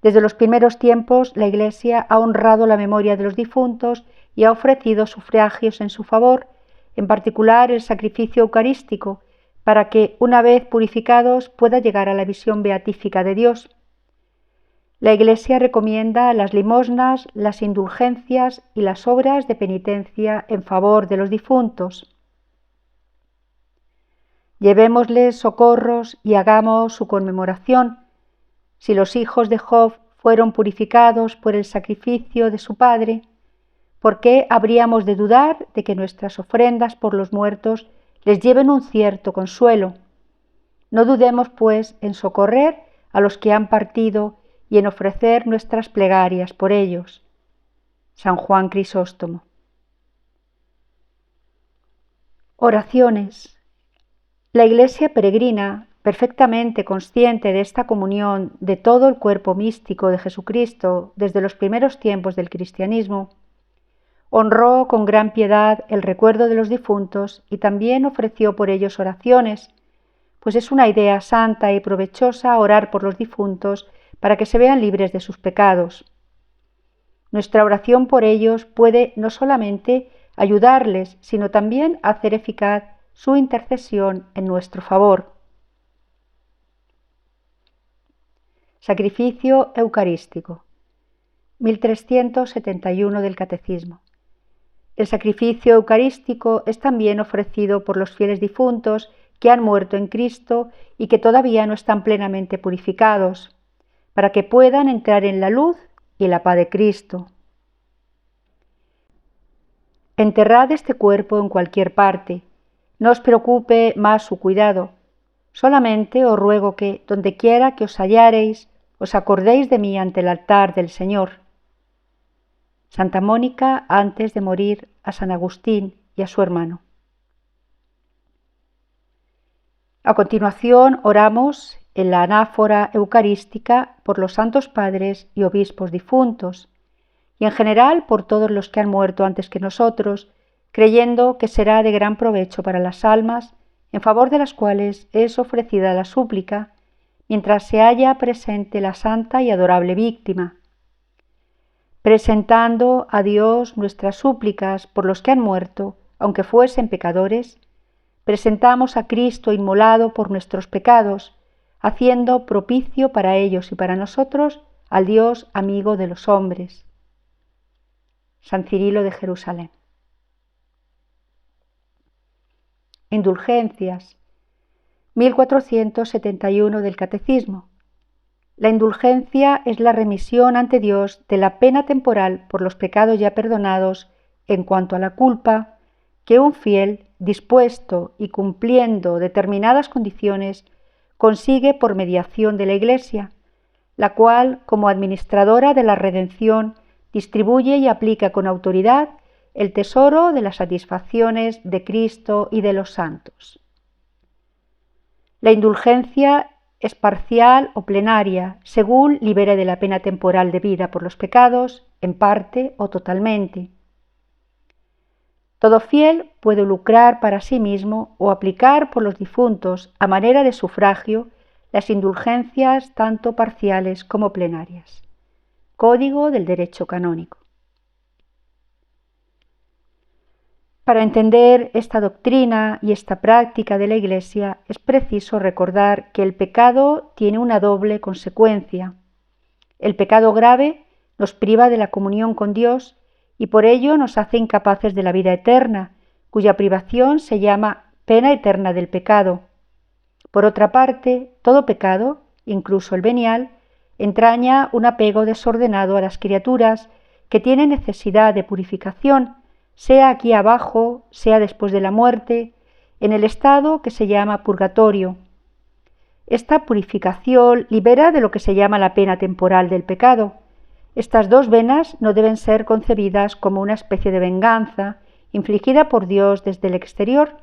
Desde los primeros tiempos, la Iglesia ha honrado la memoria de los difuntos y ha ofrecido sufragios en su favor, en particular el sacrificio eucarístico, para que, una vez purificados, pueda llegar a la visión beatífica de Dios. La Iglesia recomienda las limosnas, las indulgencias y las obras de penitencia en favor de los difuntos. Llevémosles socorros y hagamos su conmemoración. Si los hijos de Job fueron purificados por el sacrificio de su padre, ¿por qué habríamos de dudar de que nuestras ofrendas por los muertos les lleven un cierto consuelo? No dudemos, pues, en socorrer a los que han partido y en ofrecer nuestras plegarias por ellos. San Juan Crisóstomo. Oraciones. La Iglesia peregrina, perfectamente consciente de esta comunión de todo el cuerpo místico de Jesucristo desde los primeros tiempos del cristianismo, honró con gran piedad el recuerdo de los difuntos y también ofreció por ellos oraciones, pues es una idea santa y provechosa orar por los difuntos para que se vean libres de sus pecados. Nuestra oración por ellos puede no solamente ayudarles, sino también hacer eficaz su intercesión en nuestro favor. Sacrificio eucarístico. 1371 del Catecismo. El sacrificio eucarístico es también ofrecido por los fieles difuntos que han muerto en Cristo y que todavía no están plenamente purificados, para que puedan entrar en la luz y la paz de Cristo. Enterrad este cuerpo en cualquier parte, no os preocupe más su cuidado. Solamente os ruego que, donde quiera que os hallareis, os acordéis de mí ante el altar del Señor. Santa Mónica antes de morir a San Agustín y a su hermano. A continuación oramos en la anáfora eucarística por los santos padres y obispos difuntos, y en general por todos los que han muerto antes que nosotros, creyendo que será de gran provecho para las almas, en favor de las cuales es ofrecida la súplica, mientras se halla presente la santa y adorable víctima. Presentando a Dios nuestras súplicas por los que han muerto, aunque fuesen pecadores, presentamos a Cristo inmolado por nuestros pecados, haciendo propicio para ellos y para nosotros al Dios amigo de los hombres. San Cirilo de Jerusalén. Indulgencias. 1471 del Catecismo. La indulgencia es la remisión ante Dios de la pena temporal por los pecados ya perdonados en cuanto a la culpa que un fiel, dispuesto y cumpliendo determinadas condiciones, consigue por mediación de la Iglesia, la cual, como administradora de la redención, distribuye y aplica con autoridad el tesoro de las satisfacciones de Cristo y de los santos. La indulgencia es parcial o plenaria, según libere de la pena temporal debida por los pecados, en parte o totalmente. Todo fiel puede lucrar para sí mismo o aplicar por los difuntos a manera de sufragio las indulgencias tanto parciales como plenarias. Código del Derecho Canónico. Para entender esta doctrina y esta práctica de la Iglesia es preciso recordar que el pecado tiene una doble consecuencia. El pecado grave nos priva de la comunión con Dios y por ello nos hace incapaces de la vida eterna, cuya privación se llama pena eterna del pecado. Por otra parte, todo pecado, incluso el venial, entraña un apego desordenado a las criaturas que tienen necesidad de purificación, sea aquí abajo, sea después de la muerte, en el estado que se llama purgatorio. Esta purificación libera de lo que se llama la pena temporal del pecado. Estas dos venas no deben ser concebidas como una especie de venganza infligida por Dios desde el exterior,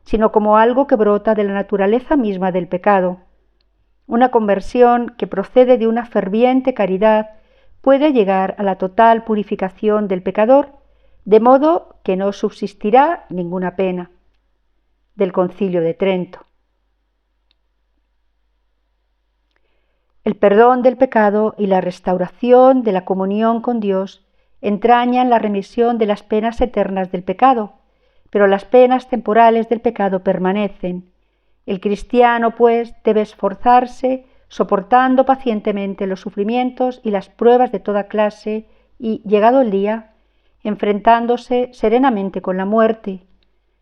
sino como algo que brota de la naturaleza misma del pecado. Una conversión que procede de una ferviente caridad puede llegar a la total purificación del pecador, de modo que no subsistirá ninguna pena. Del Concilio de Trento. El perdón del pecado y la restauración de la comunión con Dios entrañan la remisión de las penas eternas del pecado, pero las penas temporales del pecado permanecen. El cristiano, pues, debe esforzarse soportando pacientemente los sufrimientos y las pruebas de toda clase y, llegado el día, enfrentándose serenamente con la muerte,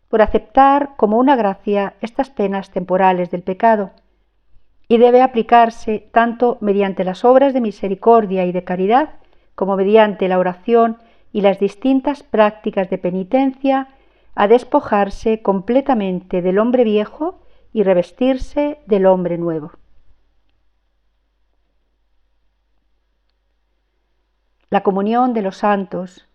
por aceptar como una gracia estas penas temporales del pecado, y debe aplicarse tanto mediante las obras de misericordia y de caridad como mediante la oración y las distintas prácticas de penitencia a despojarse completamente del hombre viejo y revestirse del hombre nuevo. La comunión de los santos.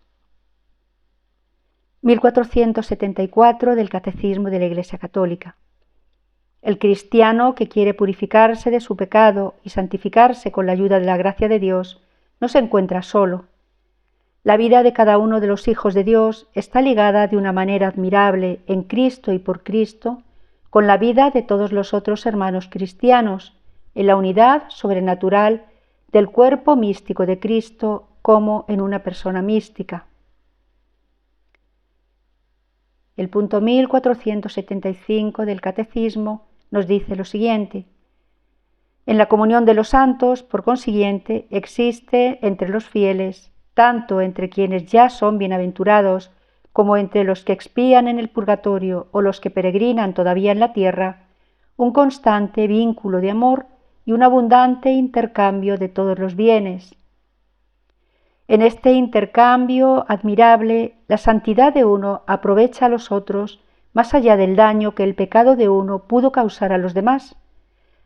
1474 del Catecismo de la Iglesia Católica. El cristiano que quiere purificarse de su pecado y santificarse con la ayuda de la gracia de Dios no se encuentra solo. La vida de cada uno de los hijos de Dios está ligada de una manera admirable en Cristo y por Cristo con la vida de todos los otros hermanos cristianos, en la unidad sobrenatural del cuerpo místico de Cristo como en una persona mística. El punto 1475 del Catecismo nos dice lo siguiente: en la comunión de los santos, por consiguiente, existe entre los fieles, tanto entre quienes ya son bienaventurados, como entre los que expían en el purgatorio o los que peregrinan todavía en la tierra, un constante vínculo de amor y un abundante intercambio de todos los bienes. En este intercambio admirable, la santidad de uno aprovecha a los otros más allá del daño que el pecado de uno pudo causar a los demás.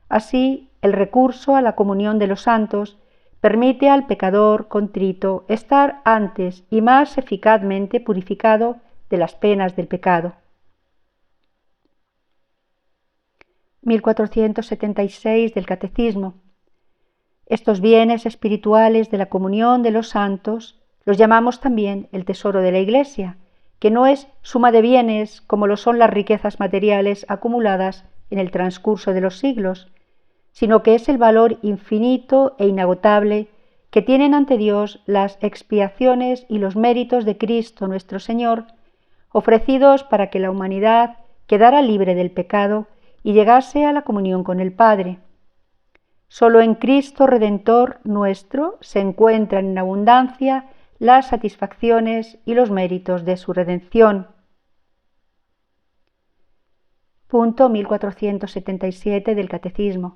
Así, el recurso a la comunión de los santos permite al pecador contrito estar antes y más eficazmente purificado de las penas del pecado. 1476 del Catecismo. Estos bienes espirituales de la comunión de los santos los llamamos también el tesoro de la Iglesia, que no es suma de bienes como lo son las riquezas materiales acumuladas en el transcurso de los siglos, sino que es el valor infinito e inagotable que tienen ante Dios las expiaciones y los méritos de Cristo nuestro Señor, ofrecidos para que la humanidad quedara libre del pecado y llegase a la comunión con el Padre. Solo en Cristo Redentor nuestro se encuentran en abundancia las satisfacciones y los méritos de su redención. Punto 1477 del Catecismo.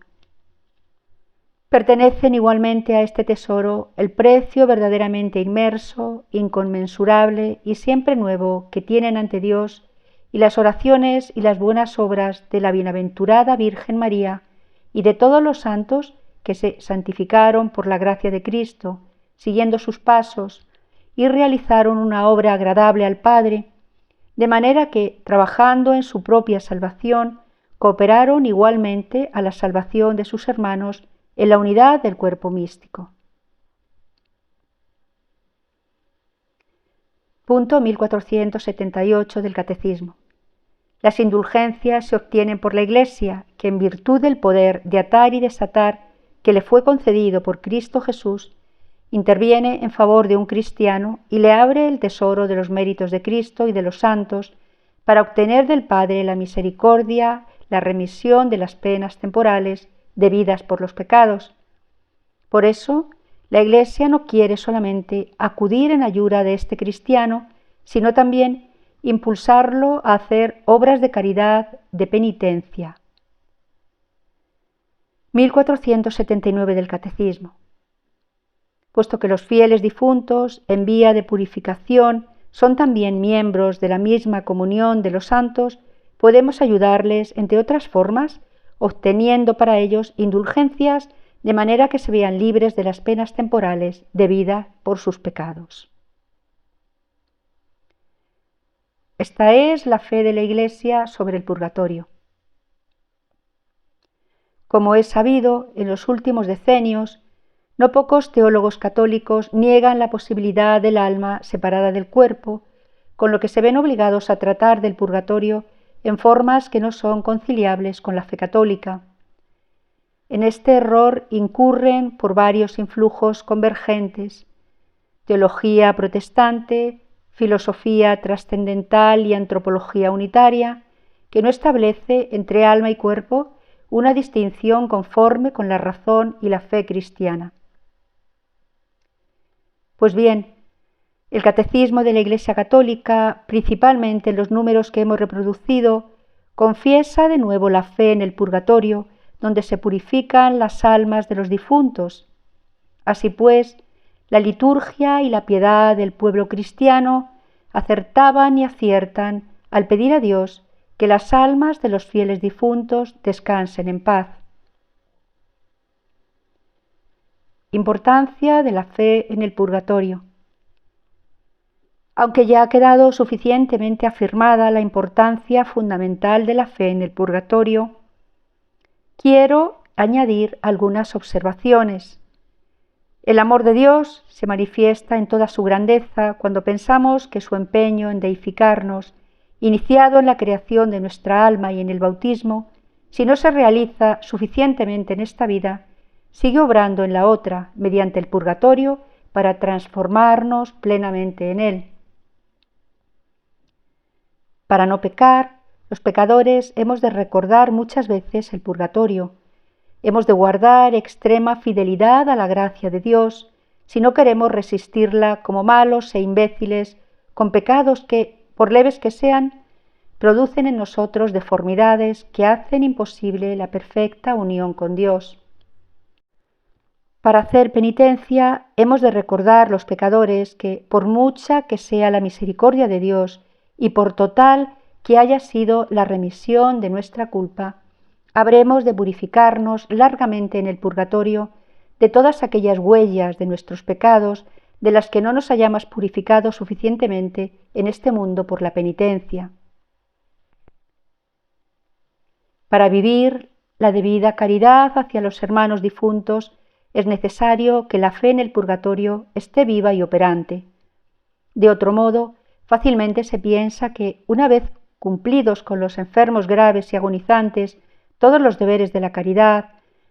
Pertenecen igualmente a este tesoro el precio verdaderamente inmerso, inconmensurable y siempre nuevo que tienen ante Dios y las oraciones y las buenas obras de la bienaventurada Virgen María y de todos los santos que se santificaron por la gracia de Cristo, siguiendo sus pasos, y realizaron una obra agradable al Padre, de manera que, trabajando en su propia salvación, cooperaron igualmente a la salvación de sus hermanos en la unidad del cuerpo místico. Punto 1478 del Catecismo. Las indulgencias se obtienen por la Iglesia, que en virtud del poder de atar y desatar que le fue concedido por Cristo Jesús, interviene en favor de un cristiano y le abre el tesoro de los méritos de Cristo y de los santos para obtener del Padre la misericordia, la remisión de las penas temporales debidas por los pecados. Por eso, la Iglesia no quiere solamente acudir en ayuda de este cristiano, sino también impulsarlo a hacer obras de caridad, de penitencia. 1479 del Catecismo. Puesto que los fieles difuntos, en vía de purificación, son también miembros de la misma comunión de los santos, podemos ayudarles, entre otras formas, obteniendo para ellos indulgencias de manera que se vean libres de las penas temporales debidas por sus pecados. Esta es la fe de la Iglesia sobre el purgatorio. Como es sabido, en los últimos decenios, no pocos teólogos católicos niegan la posibilidad del alma separada del cuerpo, con lo que se ven obligados a tratar del purgatorio en formas que no son conciliables con la fe católica. En este error incurren por varios influjos convergentes: teología protestante, filosofía trascendental y antropología unitaria, que no establece entre alma y cuerpo una distinción conforme con la razón y la fe cristiana. Pues bien, el Catecismo de la Iglesia Católica, principalmente en los números que hemos reproducido, confiesa de nuevo la fe en el purgatorio, donde se purifican las almas de los difuntos. Así pues, la liturgia y la piedad del pueblo cristiano acertaban y aciertan al pedir a Dios que las almas de los fieles difuntos descansen en paz. Importancia de la fe en el purgatorio. Aunque ya ha quedado suficientemente afirmada la importancia fundamental de la fe en el purgatorio, quiero añadir algunas observaciones. El amor de Dios se manifiesta en toda su grandeza cuando pensamos que su empeño en deificarnos, iniciado en la creación de nuestra alma y en el bautismo, si no se realiza suficientemente en esta vida, sigue obrando en la otra, mediante el purgatorio, para transformarnos plenamente en él. Para no pecar, los pecadores hemos de recordar muchas veces el purgatorio. Hemos de guardar extrema fidelidad a la gracia de Dios si no queremos resistirla como malos e imbéciles con pecados que, por leves que sean, producen en nosotros deformidades que hacen imposible la perfecta unión con Dios. Para hacer penitencia hemos de recordar los pecadores que, por mucha que sea la misericordia de Dios y por total que haya sido la remisión de nuestra culpa, habremos de purificarnos largamente en el purgatorio de todas aquellas huellas de nuestros pecados de las que no nos hayamos purificado suficientemente en este mundo por la penitencia. Para vivir la debida caridad hacia los hermanos difuntos es necesario que la fe en el purgatorio esté viva y operante. De otro modo, fácilmente se piensa que, una vez cumplidos con los enfermos graves y agonizantes todos los deberes de la caridad,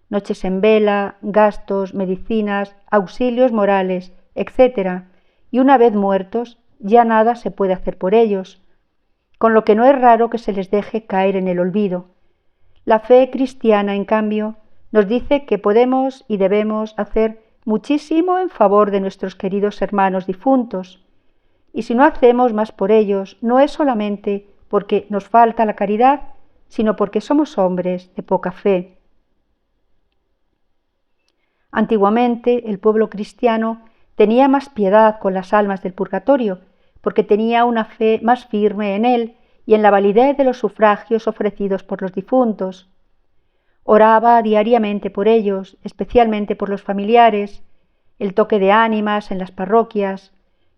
noches en vela, gastos, medicinas, auxilios morales, etc., y una vez muertos, ya nada se puede hacer por ellos, con lo que no es raro que se les deje caer en el olvido. La fe cristiana, en cambio, nos dice que podemos y debemos hacer muchísimo en favor de nuestros queridos hermanos difuntos, y si no hacemos más por ellos, no es solamente porque nos falta la caridad, sino porque somos hombres de poca fe. Antiguamente el pueblo cristiano tenía más piedad con las almas del purgatorio, porque tenía una fe más firme en él y en la validez de los sufragios ofrecidos por los difuntos. Oraba diariamente por ellos, especialmente por los familiares, el toque de ánimas en las parroquias,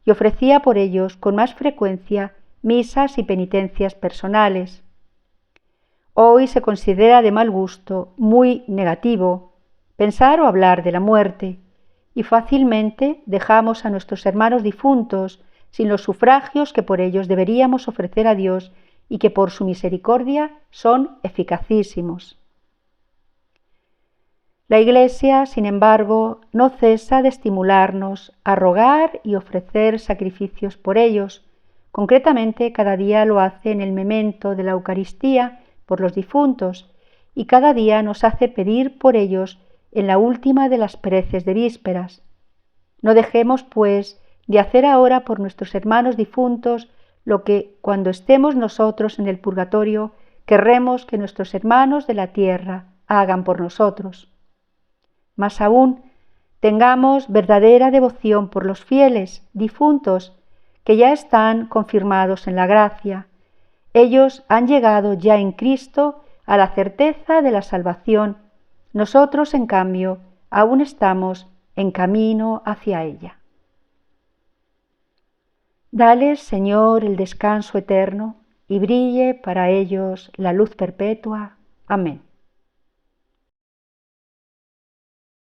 y ofrecía por ellos con más frecuencia misas y penitencias personales. Hoy se considera de mal gusto, muy negativo, pensar o hablar de la muerte, y fácilmente dejamos a nuestros hermanos difuntos sin los sufragios que por ellos deberíamos ofrecer a Dios y que por su misericordia son eficacísimos. La Iglesia, sin embargo, no cesa de estimularnos a rogar y ofrecer sacrificios por ellos. Concretamente, cada día lo hace en el memento de la Eucaristía por los difuntos y cada día nos hace pedir por ellos en la última de las preces de vísperas. No dejemos, pues, de hacer ahora por nuestros hermanos difuntos lo que, cuando estemos nosotros en el purgatorio, querremos que nuestros hermanos de la tierra hagan por nosotros. Más aún, tengamos verdadera devoción por los fieles difuntos que ya están confirmados en la gracia. Ellos han llegado ya en Cristo a la certeza de la salvación. Nosotros, en cambio, aún estamos en camino hacia ella. Dales, Señor, el descanso eterno y brille para ellos la luz perpetua. Amén.